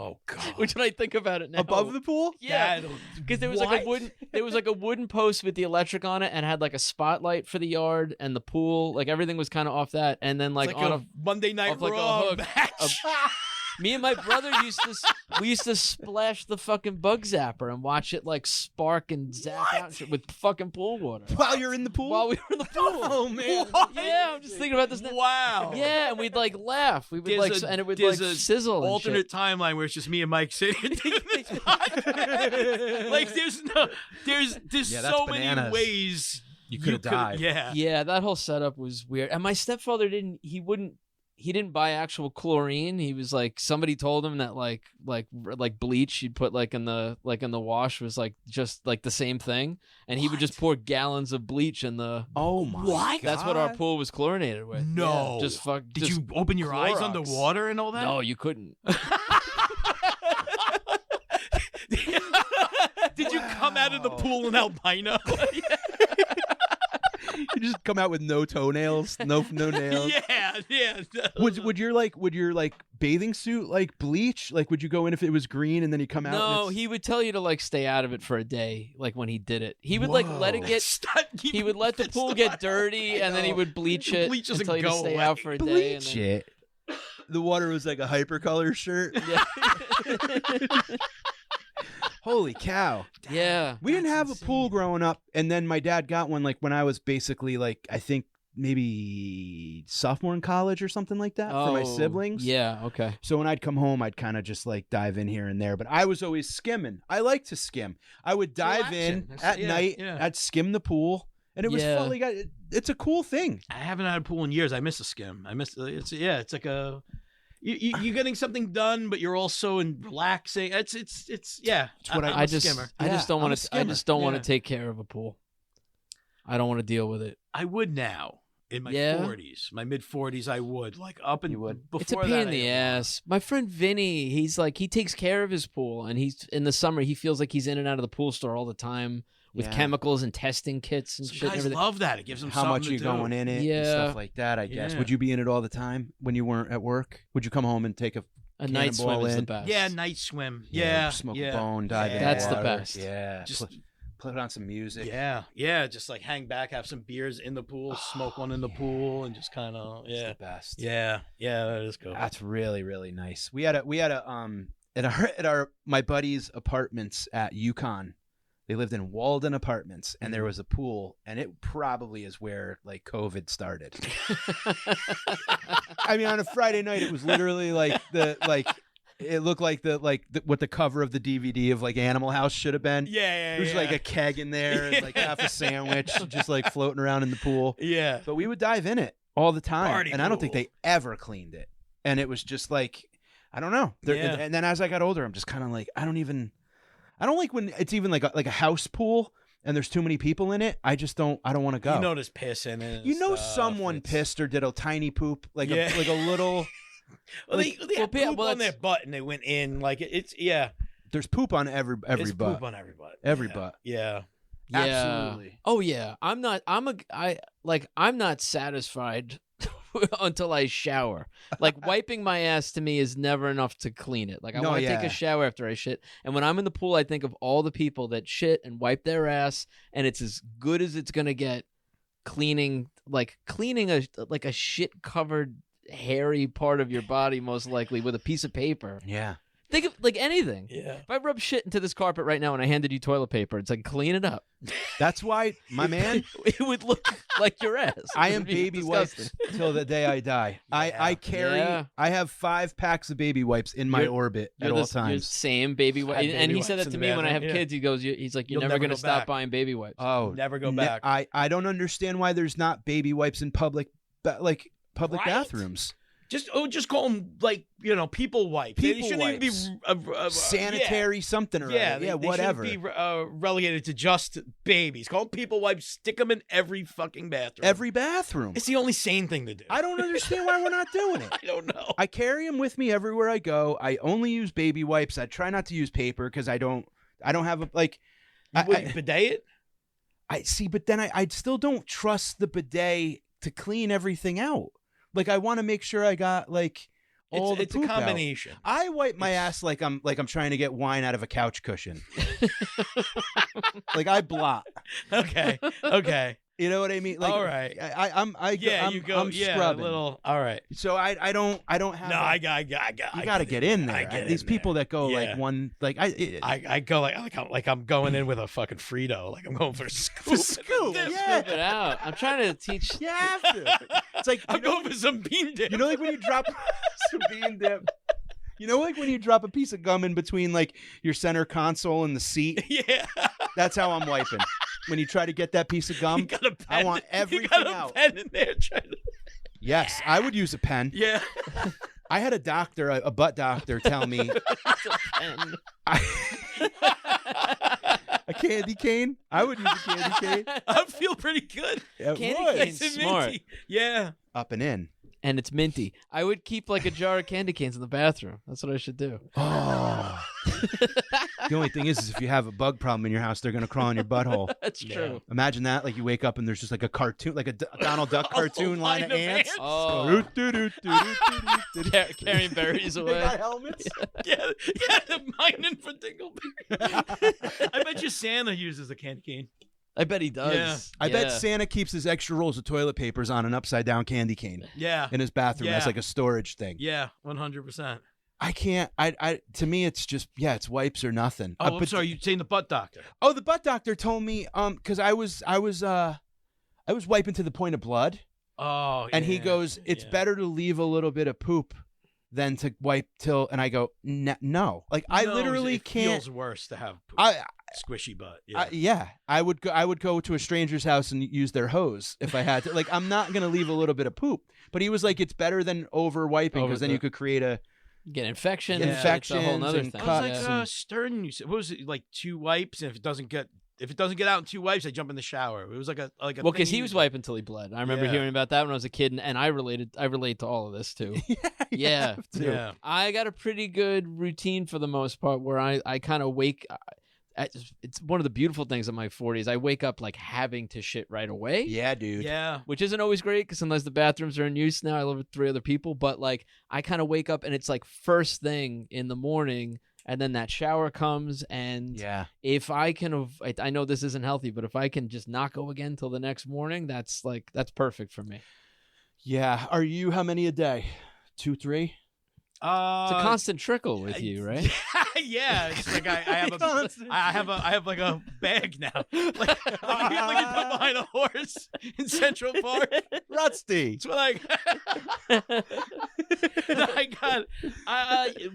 Oh God. Which when I think about it now. Above the pool? Yeah. Because there was like a wooden post with the electric on it and had like a spotlight for the yard and the pool. Like everything was kind of off that. And then like, It's on a Monday Night off like a Raw hook. match. Me and my brother used to splash the fucking bug zapper and watch it like spark and zap out shit with fucking pool water. While you're in the pool? While we were in the pool. Oh, man. What? Yeah, I'm just thinking about this now. Wow. Yeah, and we'd like laugh. We would There's and it would like sizzle. And alternate shit. timeline where it's just me and Mike sitting and taking this podcast. Like there's Yeah, that's so bananas. many ways You could have died. Yeah. Yeah, that whole setup was weird. And my stepfather he didn't buy actual chlorine. He was like, somebody told him that like bleach you'd put like in the wash was like just like the same thing, and he would just pour gallons of bleach in the. Oh my What? That's what our God. pool was chlorinated with. No. Yeah, just fuck. Did just you open your eyes Clorox. underwater and all that? No, you couldn't. Did you come out of the pool in albino? You just come out with no toenails, no nails. Yeah. Would your bathing suit like bleach? Like would you go in if it was green and then you come out? No, and he would tell you to like stay out of it for a day. Like when he did it, he would like let it get. He would let the pool get dirty, and then he would bleach it Bleach doesn't and tell you to go stay away. out for a day. And bleach then, it. The water was like a hypercolor shirt. yeah, Holy cow. yeah. We didn't have That's a pool growing up, and then my dad got one like when I was basically like I think maybe sophomore in college or something like that for my Oh, siblings. Yeah. Okay. So when I'd come home, I'd kind of just like dive in here and there, but I was always skimming. I like to skim. I would dive in Relaxing. at Yeah, night. yeah. I'd skim the pool, and it was Yeah. fun. Like, it's a cool thing. I haven't had a pool in years. I miss a skim. It's like a you're getting something done, but you're also relaxing. It's yeah. It's what I'm I a just skimmer. I just don't I'm a want to. I skimmer. just don't want Yeah. to take care of a pool. I don't want to deal with it. I would now in my Yeah? 40s, my mid 40s. I would like up and You would? before It's a that, pain in I the didn't want. ass. My friend Vinny, he's like he takes care of his pool, and he's in the summer. He feels like he's in and out of the pool store all the time with Yeah. chemicals and testing kits and Some shit. And guys everything. love that. It gives them How something much to are you do. going in it and Yeah. stuff like that, I guess. Yeah. Would you be in it all the time when you weren't at work? Would you come home and take a A night swim cannonball is the in? best. Yeah, night swim. Yeah, smoke yeah. a bone, dive in That's the water. best. Yeah. Just Put on some music. yeah. Just like hang back, have some beers in the pool, smoke one in the pool, and just kind of It's yeah, the best. yeah. That is cool. That's really, really nice. We had a at our my buddy's apartments at UConn. They lived in Walden apartments, and there was a pool, and it probably is where like COVID started. I mean, on a Friday night, it was literally like it looked like what the cover of the DVD of like Animal House should have been. Yeah. There was like a keg in there, and like half a sandwich, just like floating around in the pool. yeah. But we would dive in it all the time, Party and I don't think pool. they ever cleaned it. And it was just like, I don't know. Yeah. And then as I got older, I'm just kind of like, I don't like when it's even like a house pool and there's too many people in it. I don't want to go. You know, there's piss in it. and You know stuff. someone It's- pissed or did a tiny poop, like Yeah. a little. Well, they had yeah, poop well, on their that's- butt and they went in like it's yeah. There's poop on every There's butt. poop on every butt. Every Yeah. butt. Yeah. Yeah. Absolutely. Oh yeah. I'm not satisfied until I shower. Like wiping my ass to me is never enough to clean it. Like I No, want to take yeah. a shower after I shit. And when I'm in the pool, I think of all the people that shit and wipe their ass, and it's as good as it's gonna get cleaning a shit covered hairy part of your body, most likely with a piece of paper. Yeah. Think of like anything. Yeah. If I rub shit into this carpet right now and I handed you toilet paper, it's like clean it up. That's why, my man, It would look like your ass. I It am would be baby disgusting. wipes till the day I die. Yeah. I carry. Yeah. I have 5 packs of baby wipes in my You're- orbit at You're all the times. same baby wipe. Had And baby he said wipes that to in me the when I have bathroom, yeah. kids. He goes, he's like, you're You'll never never going to go stop back. buying baby wipes. Oh, Never go back. I don't understand why there's not baby wipes in public Right? bathrooms. Just call them like people wipes. They People shouldn't wipes. even be Sanitary something or other. They whatever. shouldn't be relegated to just babies. Call them people wipes. Stick them in every fucking bathroom. Every bathroom. It's the only sane thing to do. I don't understand why we're not doing it. I don't know. I carry them with me everywhere I go. I only use baby wipes. I try not to use paper because I don't have a like. You bidet it? I see, but then I still don't trust the bidet to clean everything out. Like I want to make sure I got like all the It's poop a combination. out. I wipe my ass like I'm trying to get wine out of a couch cushion. Like I blot. Okay. You know what I mean? Like, all right. I'm scrubbing. A little. All right. So I don't have. No, I got. You got to get in there. I get These in people there. that go Yeah. like one like I go like I'm going in with a fucking Frito. Like I'm going for a scoop. scoop. This. Yeah. Scoop it out. I'm trying to teach. You have to. It's like I'm going for some bean dip. you know, like when you drop some bean dip. You know, like when you drop a piece of gum in between like your center console and the seat. Yeah. That's how I'm wiping. When you try to get that piece of You gum, got a pen. I want everything you got a out. pen in there trying to... Yes, I would use a pen. Yeah. I had a doctor, a butt doctor, tell me a candy cane. I would use a candy cane. I feel pretty good. It Candy would. cane's Nice and smart. minty. Yeah. Up and in. And it's minty. I would keep like a jar of candy canes in the bathroom. That's what I should do. Oh. The only thing is if you have a bug problem in your house, they're going to crawl in your butthole. That's true. Imagine that. Like you wake up and there's just like a cartoon, like a Donald Duck cartoon line of ants. Oh, They carrying berries away. got helmets. Yeah, the mining for Dingleberry. I bet you Santa uses a candy cane. I bet he does. Yeah. I bet Santa keeps his extra rolls of toilet papers on an upside down candy cane Yeah. in his bathroom. That's Yeah. like a storage thing. Yeah, 100%. I can't. To me, it's just it's wipes or nothing. Oh, I'm sorry. You're saying the butt doctor. Oh, the butt doctor told me because I was wiping to the point of blood, Oh, and he yeah, goes, "It's yeah. better to leave a little bit of poop than to wipe till." And I go, "No, like I No, literally it can't." feels worse to have poop. Squishy butt. Yeah. I would go to a stranger's house and use their hose if I had to. Like I'm not gonna leave a little bit of poop. But he was like, "It's better than over wiping because then you could create a." Get infection. Yeah. It's a whole Infections nother and thing. I was cuts like and- Stern. You said, what was it, like 2 wipes? And if it doesn't get out in 2 wipes, I jump in the shower. It was like a Well, thing because he was used. wiping till he bled. I remember Yeah. hearing about that when I was a kid, and I relate to all of this too. You Yeah. have to. Yeah. I got a pretty good routine for the most part where I kind of wake. It's one of the beautiful things of my 40s. I wake up like having to shit right away. Yeah, dude. Yeah. Which isn't always great because sometimes the bathrooms are in use now. I live with 3 other people, but like I kind of wake up and it's like first thing in the morning, and then that shower comes. And Yeah. if I can, I know this isn't healthy, but if I can just not go again till the next morning, that's perfect for me. Yeah. Are you how many a day? 2, 3? It's a constant trickle with you, right? Yeah, it's like I have like a bag now, like you put behind a horse in Central Park. Rusty. It's like I got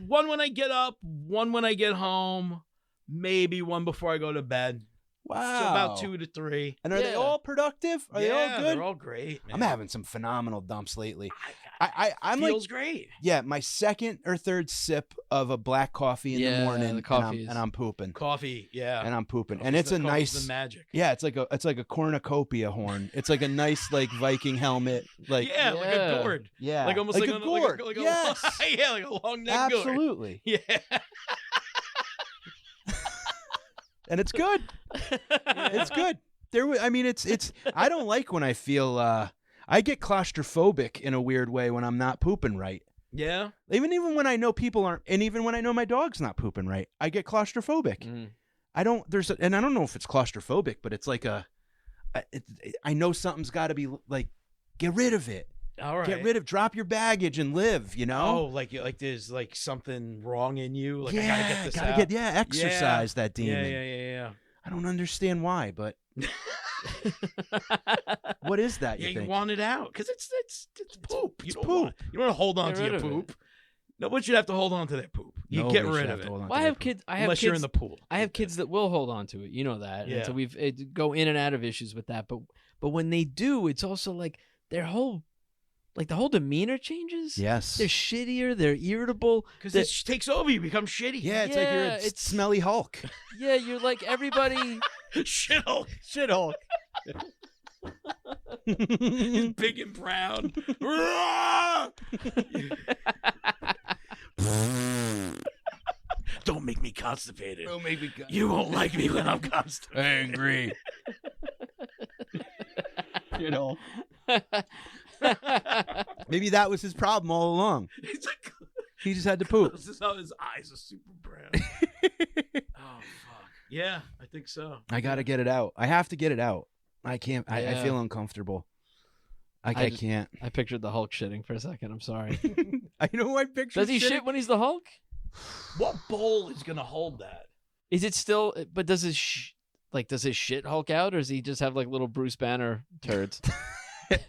one when I get up, one when I get home, maybe one before I go to bed. Wow. So about 2 to 3. And are they Yeah. all productive? Are they all good? They're all great. Man. I'm having some phenomenal dumps lately. I'm feels like, great. yeah, my second or third sip of a black coffee in the Yeah, morning, the coffee and I'm pooping, Coffee, yeah. and I'm pooping, Coffee's and it's a coffee's nice, the magic. yeah, it's like a cornucopia horn. It's like a nice like Viking helmet, like Yeah, like a gourd. yeah, Like almost like a gourd. like Yes, yeah, like a long neck gourd. absolutely, Yeah. and it's good. It's good. I mean, it's. I don't like when I feel. I get claustrophobic in a weird way when I'm not pooping right. Yeah. Even when I know people aren't, and even when I know my dog's not pooping right, I get claustrophobic. Mm. I don't. And I don't know if it's claustrophobic, but it's like I know something's got to be like, get rid of it. All right. Drop your baggage and live. You know. Oh, like there's like something wrong in you. Like yeah, I gotta get this out. Exercise that demon. Yeah. I don't understand why, but what is that? Yeah, You you think? want it out because it's poop. It's You don't poop. want to hold on Get to rid your of it. poop. Nobody should have to hold on to their poop. You Nobody get should rid have of to it. hold on Well, to I their have poop. kids. I have Unless kids, you're in the pool. I have kids that will hold on to it. You know that. Yeah. And so we've go in and out of issues with that. But when they do, it's also like their whole like the whole demeanor changes. Yes. They're shittier. They're irritable. Because it takes over. You become shitty. Yeah, it's like you're a it's- smelly Hulk. Yeah, you're like everybody. Shithole. Shit Hulk. He's big and brown. Don't make me constipated. Don't make me You won't like me when I'm constipated. angry. You know. Maybe that was his problem all along. He's like, He just had to poop. this is how his eyes are super brown. Oh fuck. Yeah, I think so. I gotta get it out. I have to get it out. I can't. I Yeah. feel uncomfortable. I just- can't. I pictured the Hulk shitting for a second. I'm sorry. I know who I picture. Does he shit when he's the Hulk? What bowl is gonna hold that? Is it still? But does his does his shit Hulk out, or does he just have like little Bruce Banner turds?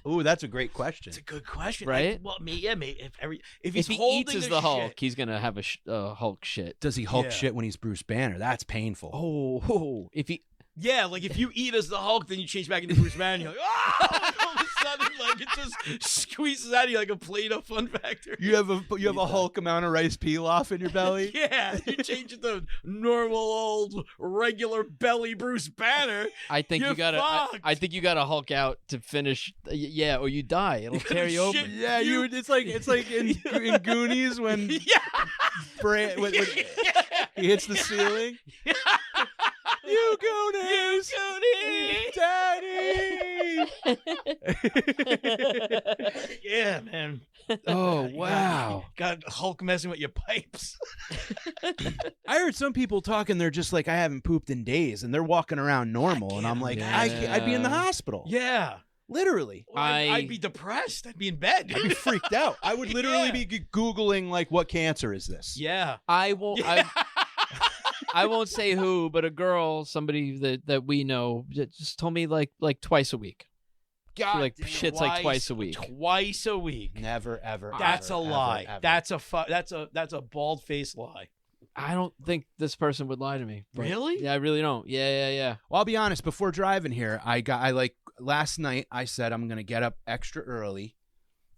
Ooh, that's a great question. It's a good question, Right? Well, if If he's he holding eats as a the Hulk, shit- he's gonna have a Hulk shit. Does he Hulk Yeah. shit when he's Bruce Banner? That's painful. Oh, if he. Yeah, like if you eat as the Hulk, then you change back into Bruce Banner. You're like, oh! All of a sudden, like it just squeezes out of you like a Play-Doh Fun Factory. You have a Hulk amount of rice pilaf in your belly. Yeah, you change it to normal old regular belly Bruce Banner. I think You're you gotta. fucked. I think you gotta Hulk out to finish. Yeah, or you die. It'll You're tear gonna you open. shit- Yeah, You- it's like in Goonies when Yeah. when he hits the ceiling. You Goonies, Daddy. Yeah, man. Oh wow! Got Hulk messing with your pipes. I heard some people talking. They're just like, I haven't pooped in days, and they're walking around normal. And I'm like, I'd be in the hospital. Yeah. Literally. Well, I'd be depressed. I'd be in bed. I'd be freaked out. I would literally be Googling like, what cancer is this? Yeah. I won't. I won't say who, but a girl, somebody that we know, just told me like twice a week. God, Like shits like twice a week. Twice a week. never, ever. That's ever, a lie. ever, ever. That's a bald faced lie. I don't think this person would lie to me. but- Really? Yeah, I really don't. Yeah. Well, I'll be honest. Before driving here, last night I said I'm gonna get up extra early,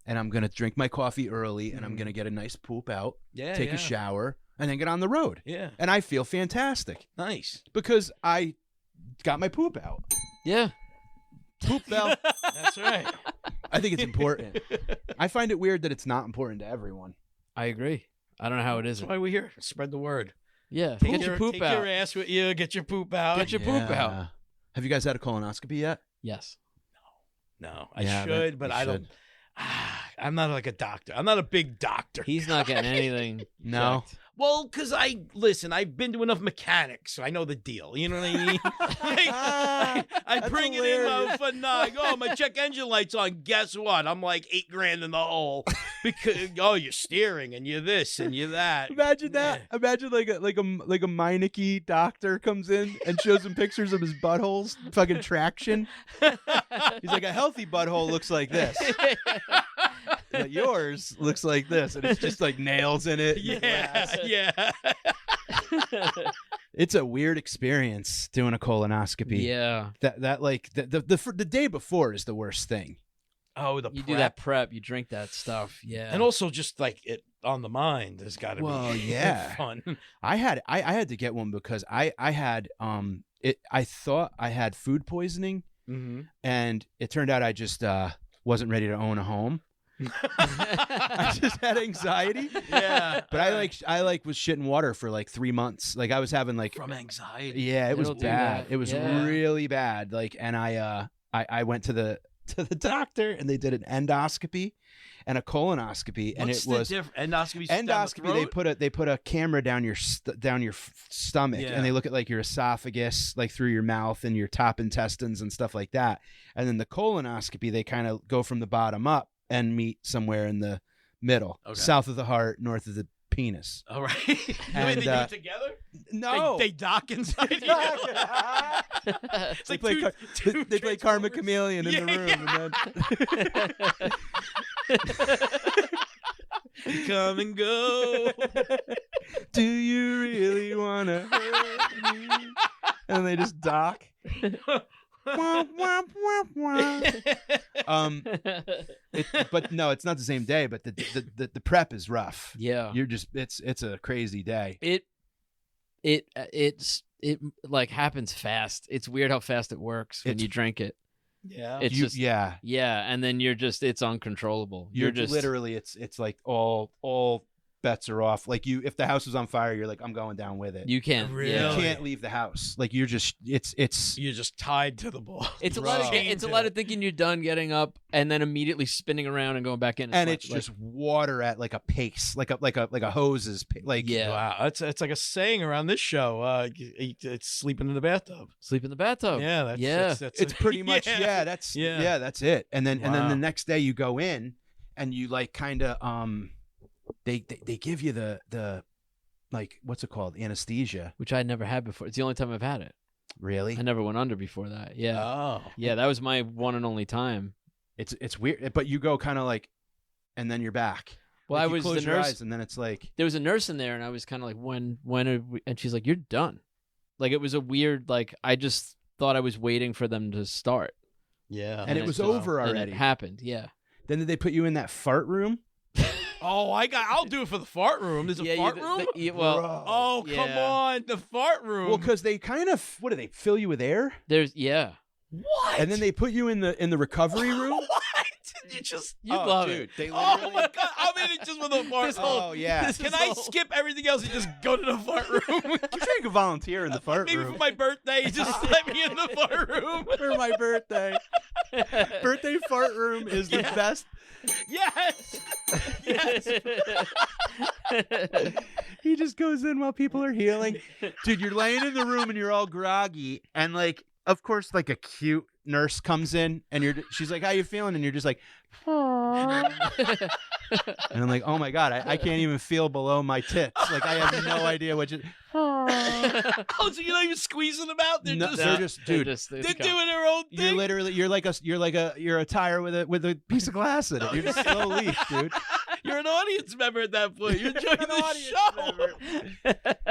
and I'm gonna drink my coffee early, and I'm gonna get a nice poop out, Yeah. take a shower, and then get on the road. Yeah. And I feel fantastic Nice. because I got my poop out. Yeah. Poop bell. That's right. I think it's important. I find it weird that it's not important to everyone. I agree. I don't know how it That's isn't. why we're here. Spread the word. Yeah. Take Get your poop take out. your ass with you. Get your poop out. Get your poop out. Yeah. Have you guys had a colonoscopy yet? Yes. No, I Yeah, should, but you I don't. should. I'm not like a doctor. I'm not a big doctor. He's not getting anything. No. checked. Well, because I've been to enough mechanics, so I know the deal. You know what I mean? I That's bring hilarious. it in for nine. Oh, my check engine light's on. Guess what? I'm like $8,000 in the hole because you're steering and you're this and you're that. Imagine that. Imagine like a Meineke doctor comes in and shows him pictures of his buttholes, fucking traction. He's like, a healthy butthole looks like this. But yours looks like this, and it's just like nails in it. Yeah. It's a weird experience doing a colonoscopy. Yeah. That like the day before is the worst thing. Oh, the You prep. do that prep. You drink that stuff. Yeah. And also just like it on the mind has got to Well, be yeah. fun. I had to get one because I had I thought I had food poisoning, Mm-hmm. and it turned out I just wasn't ready to own a home. I just had anxiety. Yeah. But I was shitting water for like 3 months. Like I was having like From anxiety. yeah, it was It'll do bad. that. It was Yeah. really bad. Like, and I went to the doctor, and they did an endoscopy and a colonoscopy, and What's it was the difference? Endoscopy. down the endoscopy. They throat? put a camera down your stomach, Yeah. and they look at like your esophagus, like through your mouth and your top intestines and stuff like that. And then the colonoscopy, they kind of go from the bottom up and meet somewhere in the middle, Okay. south of the heart, north of the penis. All right. You mean And, they do it together? No, They dock inside you. It's they like play, two they play Karma Transformers. Chameleon in the room. And then Come and go. do you really want to hurt me? And they just dock. Womp, womp, womp, womp. But no, it's not the same day. But the prep is rough. Yeah, You're just it's a crazy day. It like happens fast. It's weird how fast it works when you drink it. Yeah. It's just and then it's uncontrollable. You're just literally it's like all bets are off. Like if the house is on fire, you're like, I'm going down with it. You can't Really? You can't leave the house. Like you're just you're just tied to the ball. It's a lot of thinking you're done getting up and then immediately spinning around and going back in. And it's just water at like a pace, like a hoses like Wow, it's like a saying around this show. It's sleeping in the bathtub. Sleep in the bathtub. Yeah, that's it's pretty much that's it. And then the next day you go in and you like kind of they give you the like what's it called, anesthesia, which I never had before. It's the only time I've had it. Really? I never went under before that. Yeah. Oh. Yeah, that was my one and only time. It's weird, but you go kind of like, and then you're back. Well, like I was close the your nurse, eyes and then it's like there was a nurse in there, and I was kind of like, when are we? And she's like, you're done. Like it was a weird, like I just thought I was waiting for them to start. Yeah, and it was over already. And it happened. Yeah. Then did they put you in that fart room? Oh, I'll do it for the fart room. There's a fart room? Bro. Come on, the fart room. Well, because they kind of, what do they fill you with air? What? And then they put you in the recovery room? What? You just... You love dude, it. They Oh, my God. I'm in it just with a fart room. yeah. Can I skip everything else and just go to the fart room? I'm sure you could volunteer in the fart Maybe room. for my birthday, just let me in the fart room. For my birthday. Birthday fart room is the best. Yes. Yes. He just goes in while people are healing. Dude, you're laying in the room and you're all groggy. And like, of course, like a cute nurse comes in and she's like, how you feeling? And you're just like, and I'm like, oh my God, I can't even feel below my tits. Like I have no idea what you. Oh, so you're not even squeezing them out? They're just dude. They're doing their own thing. You're literally, you're a tire with a piece of glass in it. You're just slow leaf, dude. You're an audience member at that point. You're enjoying the show.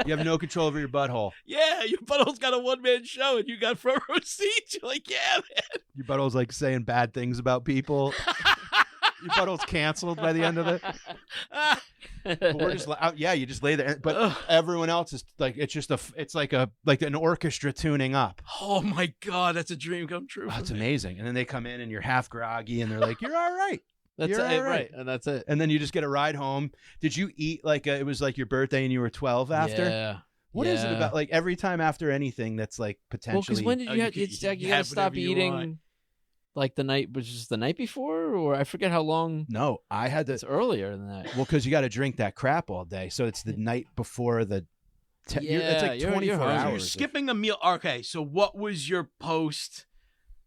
You have no control over your butthole. Yeah, your butthole's got a one-man show, and you got front row seats. You're like, yeah, man. Your butthole's like saying bad things about people. Your butthole's canceled by the end of it. But we're just you just lay there. But everyone else is like, it's like an orchestra tuning up. Oh my God, that's a dream come true. That's amazing. And then they come in and you're half groggy, and they're like, "You're all right." That's You're it, all right, and that's it. And then you just get a ride home. Did you eat like it was like your birthday and you were 12 after? Yeah. What is it about like every time after anything that's like potentially? Well, because when did you have? It's like you gotta stop eating. Like the night was just the night before, or I forget how long. No, I had to. It's earlier than that. Well, because you got to drink that crap all day, so it's the night before the. It's like 24 hours. You're skipping a meal. Okay, so what was your post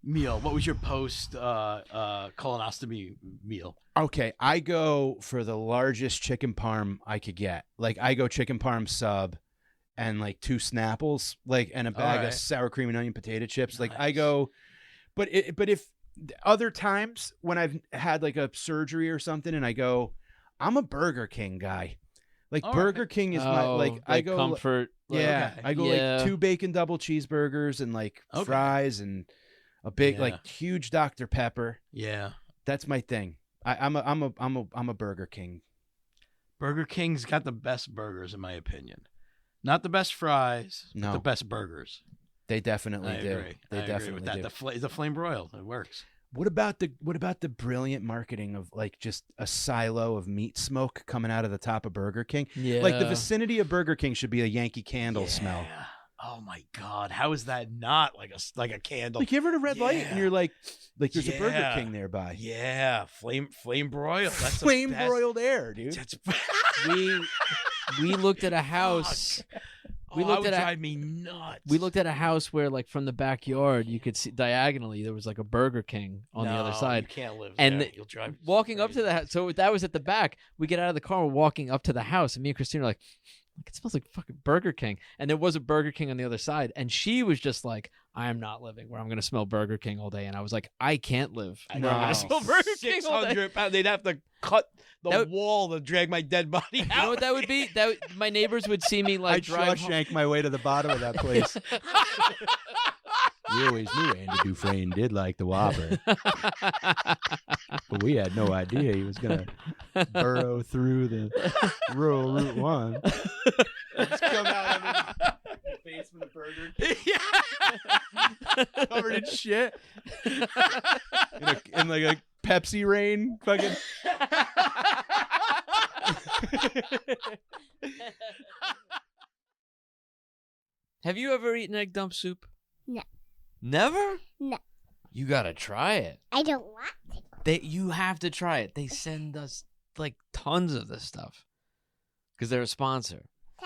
meal? What was your post colonoscopy meal? Okay, I go for the largest chicken parm I could get. Like I go chicken parm sub, and like 2 Snapples, like and a bag of sour cream and onion potato chips. Nice. Like I go, but if other times when I've had like a surgery or something, and I go, I'm a Burger King guy. Like Burger King is my like I go comfort. I go like 2 bacon double cheeseburgers and like fries and a big like huge Dr. Pepper. Yeah, that's my thing. I'm a Burger King. Burger King's got the best burgers in my opinion. Not the best fries, but the best burgers. They definitely do. Agree. They definitely agree with that. do. The flame broiled, it works. What about the brilliant marketing of like just a silo of meat smoke coming out of the top of Burger King? Yeah. Like the vicinity of Burger King should be a Yankee Candle smell. Oh my God, how is that not like a candle? Like you ever at a red light and you're like there's a Burger King nearby. Yeah, flame broiled. That's flame broiled air, dude. We looked at a house. Drive me nuts. We looked at a house where, like, from the backyard, you could see diagonally there was like a Burger King on the other side. You can't live and there. You'll drive walking up to the house. So that was at the back. We get out of the car, we're walking up to the house, and me and Christina are like, it smells like fucking Burger King. And there was a Burger King on the other side, and she was just like, I am not living where I'm going to smell Burger King all day. And I was like, I can't live. I'm going to smell Burger King all day. 600 pounds. They'd have to cut the wall to drag my dead body out. You know what that would be? My neighbors would see me like I'd Shawshank my way to the bottom of that place. We always knew Andy Dufresne did like the Whopper, but we had no idea he was gonna burrow through the rural Route 1. Just come out under the basement of burger, covered in shit, in like a Pepsi rain, fucking. Have you ever eaten egg dump soup? No. Never? No. You gotta try it. I don't want to. You have to try it. They send us like tons of this stuff because they're a sponsor.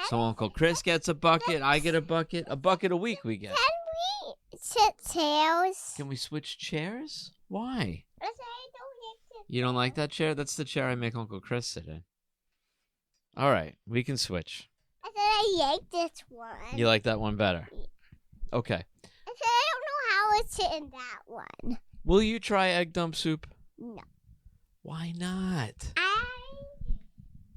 So Uncle Chris gets a bucket. I get a bucket a week. We get. Can we sit chairs? Can we switch chairs? Why? I don't like You don't like that chair? That's the chair I make Uncle Chris sit in. All right, we can switch. I said I like this one. You like that one better? Okay. I said I don't know how to sit in that one. Will you try egg dump soup? No. Why not?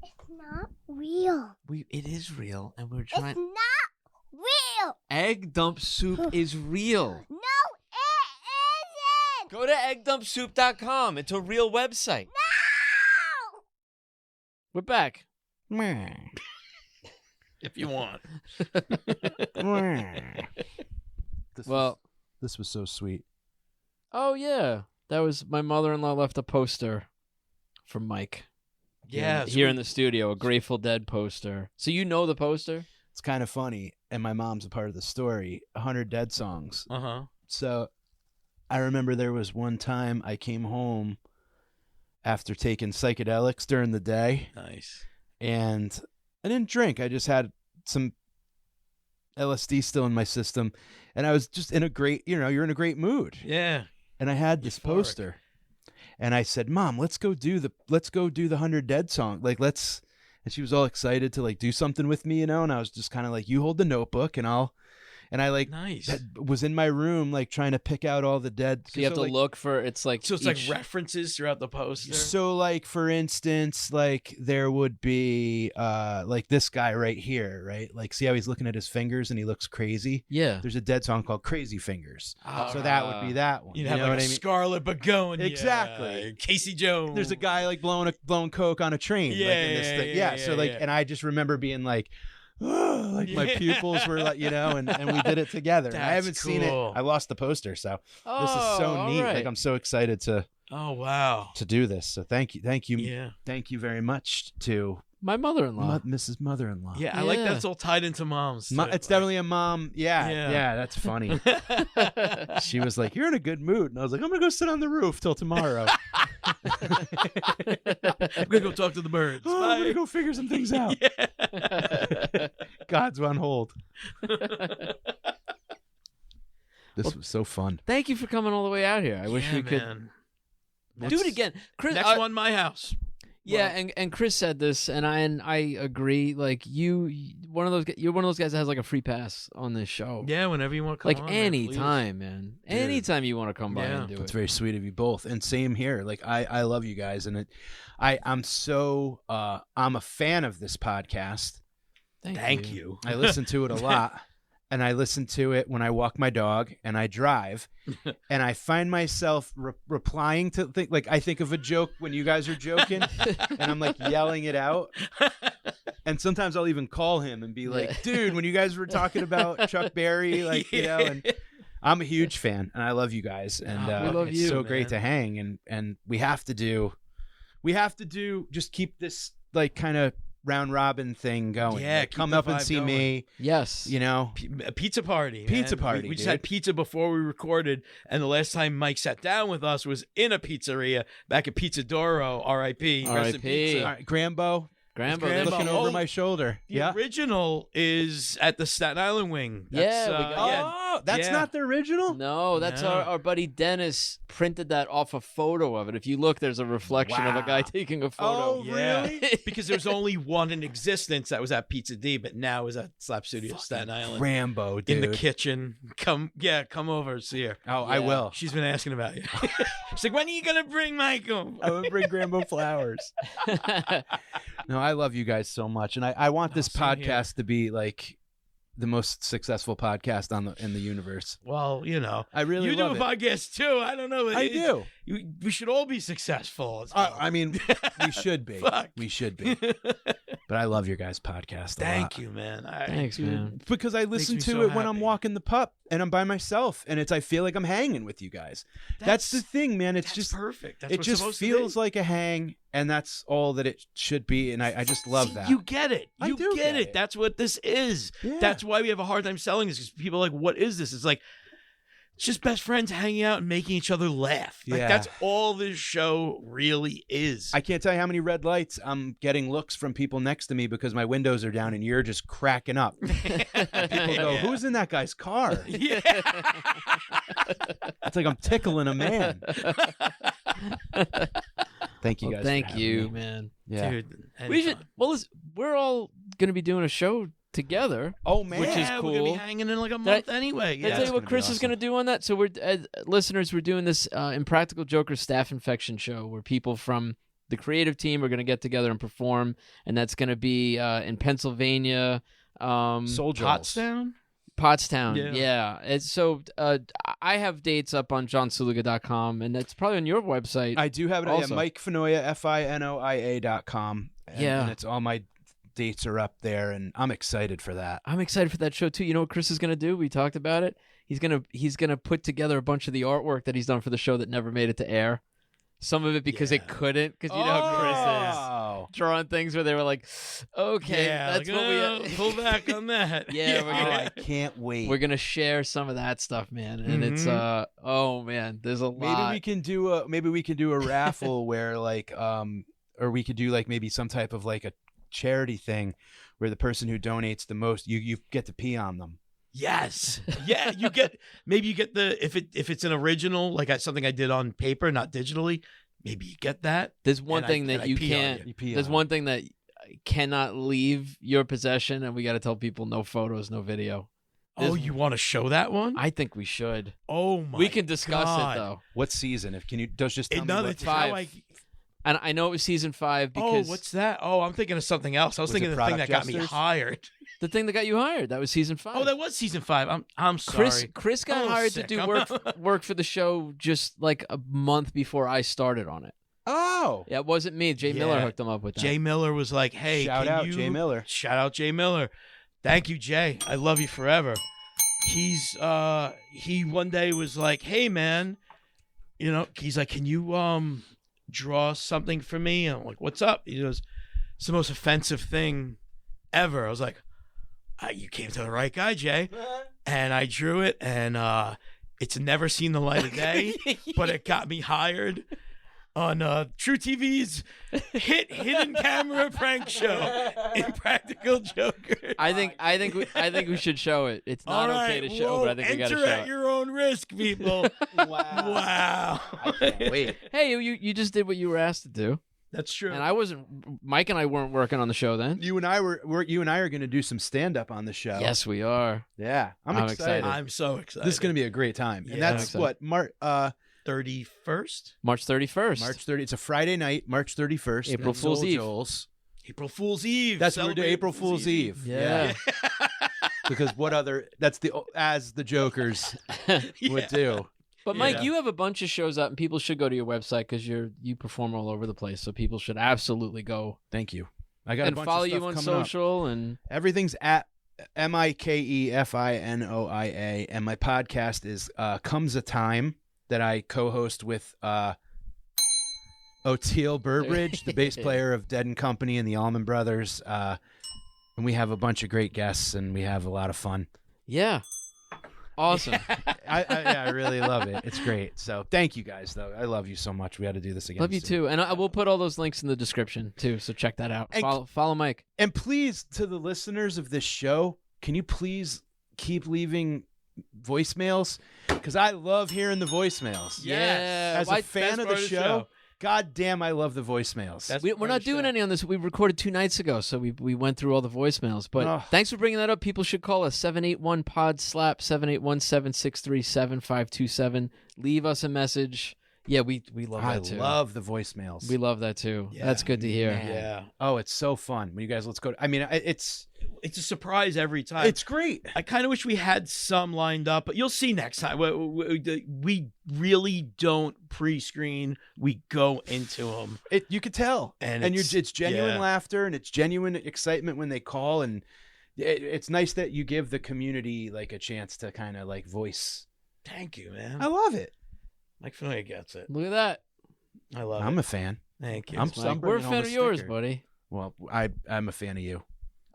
It's not real. It is real, and we're It's trying. not real. Egg dump soup is real. No, it isn't. Go to eggdumpsoup.com. It's a real website. No. We're back. If you want. This was so sweet. Oh yeah, that was my mother-in-law left a poster for Mike. Yeah, here in the studio, a Grateful Dead poster. So you know the poster? It's kind of funny, and my mom's a part of the story. 100 Dead songs. Uh-huh. So I remember there was one time I came home after taking psychedelics during the day. Nice. And I didn't drink. I just had some LSD still in my system. And I was just in a great, you're in a great mood. Yeah. And I had this poster. And I said, Mom, let's go do the 100 Dead song. Like, and she was all excited to like do something with me, And I was just kind of like, you hold the notebook and I like nice. was in my room like trying to pick out all the Dead. So you have to like, look for it's like like references throughout the poster. So like for instance, like there would be like this guy right here, right? Like see how he's looking at his fingers and he looks crazy? Yeah. There's a Dead song called Crazy Fingers. Oh, so that would be that one. You'd have like a Scarlet Begonia. Exactly. Casey Jones. There's a guy like blowing coke on a train. Yeah, like in this thing. yeah, So like and I just remember being like like my pupils were like, and we did it together. And I haven't seen it. I lost the poster, so this is so neat. Right. Like I'm so excited to do this. So thank you, Yeah. thank you very much to my mother-in-law, Mrs. Mother-in-law. Yeah, I like that it's all tied into moms. It's definitely a mom. Yeah, that's funny. She was like, "You're in a good mood," and I was like, "I'm gonna go sit on the roof till tomorrow." I'm gonna go talk to the birds. I'm gonna go figure some things out. God's on hold. This was so fun. Thank you for coming all the way out here. I wish we could do it again. Chris, next one, my house. Yeah, and Chris said this, and I agree. Like you're one of those guys that has like a free pass on this show. Yeah, whenever you want to come like on. anytime, man. Dude. Anytime you want to come by and do it. It's very sweet of you both, and same here. Like I love you guys, and I'm a fan of this podcast. Thank you. I listen to it a lot. And I listen to it when I walk my dog and I drive, and I find myself replying to I think of a joke when you guys are joking, and I'm like yelling it out. And sometimes I'll even call him and be like, "Dude, when you guys were talking about Chuck Berry, and I'm a huge fan, and I love you guys, and we love it's you, so great to hang, and we have to do just keep this like kind of round robin thing going. Yeah, like, come up and see me. Yes, a pizza party. Pizza man. party. We just had pizza before we recorded, and the last time Mike sat down with us was in a pizzeria back at Pizza Doro. R.I.P. Rest in pizza. All right, Grambo looking over my shoulder. The original is at the Staten Island wing. That's, that's not the original? No, that's our buddy Dennis printed that off a photo of it. If you look, there's a reflection of a guy taking a photo. Oh, really? Because there's only one in existence that was at Pizza D, but now is at Slap Studio Staten Island. Rambo, dude. In the kitchen. Come over, see her. Oh, I will. She's been asking about you. She's like, when are you going to bring Michael? I will bring Grambo flowers. No, I love you guys so much. And I want this podcast to be like the most successful podcast in the universe. Well, I really you do a love it. podcast too. I don't know. I do. We should all be successful. I mean, we should be. Fuck. We should be. But I love your guys' podcast. Thank you, man. Thanks, man. Because I listen me to so it when I'm happy. walking the pup and I'm by myself, and I feel like I'm hanging with you guys. That's the thing, man. It's That's just perfect. That's it what it's just supposed feels to be. like a hang, and that's all that it should be. And I just love that. You get it. I You do get get it. it. That's what this is. Yeah. That's why we have a hard time selling this, because people are like, what is this? It's like, it's just best friends hanging out and making each other laugh. Like, Yeah. that's all this show really is. I can't tell you how many red lights I'm getting looks from people next to me because my windows are down and you're just cracking up. People go, "Who's in that guy's car?" Yeah. It's like I'm tickling a man. Thank you guys. for Thank having you, me. man. Yeah. Dude, We should. anytime. Well, we're all going to be doing a show together. Oh man. Which is Yeah, we're gonna cool. be hanging in like a month anyway. Did I Yeah. tell you what gonna be Chris is awesome. going to do on that? So we're listeners, we're doing this Impractical Jokers Staff Infection show where people from the creative team are going to get together and perform, and that's going to be in Pennsylvania, Soul Jones. Pottstown? Pottstown. Yeah. It's so I have dates up on johnsuluga.com, and that's probably on your website. I do have it. Also. Yeah, Mike Finoia, FINOIA.com. Yeah. And it's all my dates are up there, and I'm excited for that. I'm excited for that show too. You know what Chris is going to do? We talked about it. He's gonna put together a bunch of the artwork that he's done for the show that never made it to air. Some of it because it couldn't, because you know how Chris is Oh. drawing things where they were like, okay, Yeah, that's like, what we pull back on that. Yeah, Oh, I can't wait. we're gonna share some of that stuff, man. And it's oh man, there's a Maybe lot. we can do a raffle where like or we could do like maybe some type of like a charity thing where the person who donates the most you get to pee on them. Yes. Yeah, you get the if it's an original, like something I did on paper, not digitally, maybe you get that. There's one And thing and that you pee on can't. You pee There's on one thing that cannot leave your possession, and we got to tell people no photos, no video. Oh, you want to show that one? I think we should. Oh my We can discuss God. it though. What season? If can you just tell me No, what that's five. how I. And I know it was season 5 because What's that? Oh, I'm thinking of something else. I was Was thinking it of the thing that Product got me Jesters? hired. the thing that got you hired, that was season 5. Oh, that was season 5. I'm sorry. Chris got I'm hired sick. to do work for the show just like a month before I started on it. Oh. Yeah, it wasn't me. Jay Miller Yeah. hooked him up with that. Jay Miller was like, "Hey, Shout can out you-" Jay Miller. Shout out Jay Miller. Thank you, Jay. I love you forever. He one day was like, "Hey, man, he's like, can you draw something for me?" And I'm like, "What's up?" He goes, "It's the most offensive thing ever." I was like, "You came to the right guy, Jay." And I drew it, and it's never seen the light of day, but it got me hired on True TV's hidden camera prank show, Impractical Jokers. I think we should show it. It's not All okay right, to show, but I think we got to enter show at it. your own risk, people. Wow. I can't wait. Hey, you just did what you were asked to do, That's true. and I wasn't. Mike and I weren't working on the show then. You and I are going to do some stand up on the show. Yes, we are. Yeah. I'm I'm excited. excited. I'm so excited. This is going to be a great time. Yeah, And I'm that's excited. what 31st, March 31st. March 30. It's a Friday night, March 31st. April at Fool's Soul Eve. Joel's. April Fool's Eve. That's what we're doing. Celebrate April Fool's Eve. Yeah. Because what other? That's as the Jokers would do. But Mike, Yeah. you have a bunch of shows up, and people should go to your website because you perform all over the place. So people should absolutely go Thank you. I got a and bunch follow of stuff you on coming up. social. And Everything's at MikeFinoia, and my podcast is Comes a Time that I co-host with Oteil Burbridge, the bass player of Dead and Company and the Allman Brothers, and we have a bunch of great guests, and we have a lot of fun. yeah, awesome. I really love it. It's great. So thank you guys, though. I love you so much. We had to do this again. Love you soon. too, and I will put all those links in the description too. So check that out. And- Follow Mike. And please, to the listeners of this show, can you please keep leaving voicemails? Because I love hearing the voicemails. Yeah, As a fan of the show, God damn, I love the voicemails. We're not doing any on this. We recorded 2 nights ago, so we went through all the voicemails. But Oh. thanks for bringing that up. People should call us 781-POD-SLAP, 781-763-7527. Leave us a message. Yeah, we love I that too. love the voicemails. We love that too. Yeah. That's good to hear. Man. Yeah. Oh, it's so fun when you guys. Let's go. I mean, it's It's a surprise every time. great. I kind of wish we had some lined up, but you'll see next time. We really don't pre-screen. We go into them. You could tell, And it's genuine yeah. laughter and it's genuine excitement when they call, and it's nice that you give the community like a chance to kind of like voice. Thank you, man. I love it. Mike Finoia gets it. Look at that. I love I'm it. a fan. Thank you. I'm Mike, we're a bringing home fan a of yours, sticker. buddy. Well, I'm a fan of you.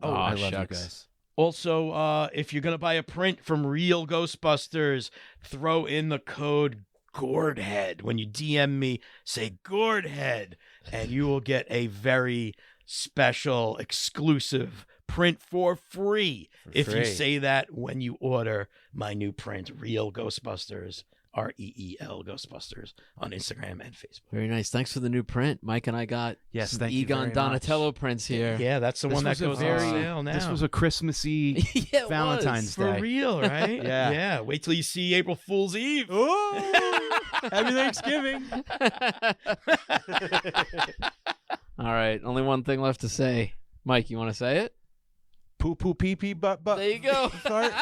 Oh, I love shucks. you guys. Also, if you're going to buy a print from Real Ghostbusters, throw in the code GOURDHEAD. When you DM me, say GOURDHEAD, and you will get a very special, exclusive print for free. If you free. say that when you order my new print, Real Ghostbusters, REEL Ghostbusters, on Instagram and Facebook. Very nice. Thanks for the new print. Mike and I got Yes, some thank you Egon very Donatello much. prints here. Yeah, that's the one that goes on sale now. This was a Christmassy Yeah, it Valentine's for Day. real, right? Yeah. Yeah. Wait till you see April Fool's Eve. Oh, happy Thanksgiving. All right. Only one thing left to say. Mike, you want to say it? Poo poo pee pee butt butt. There you go. Fart.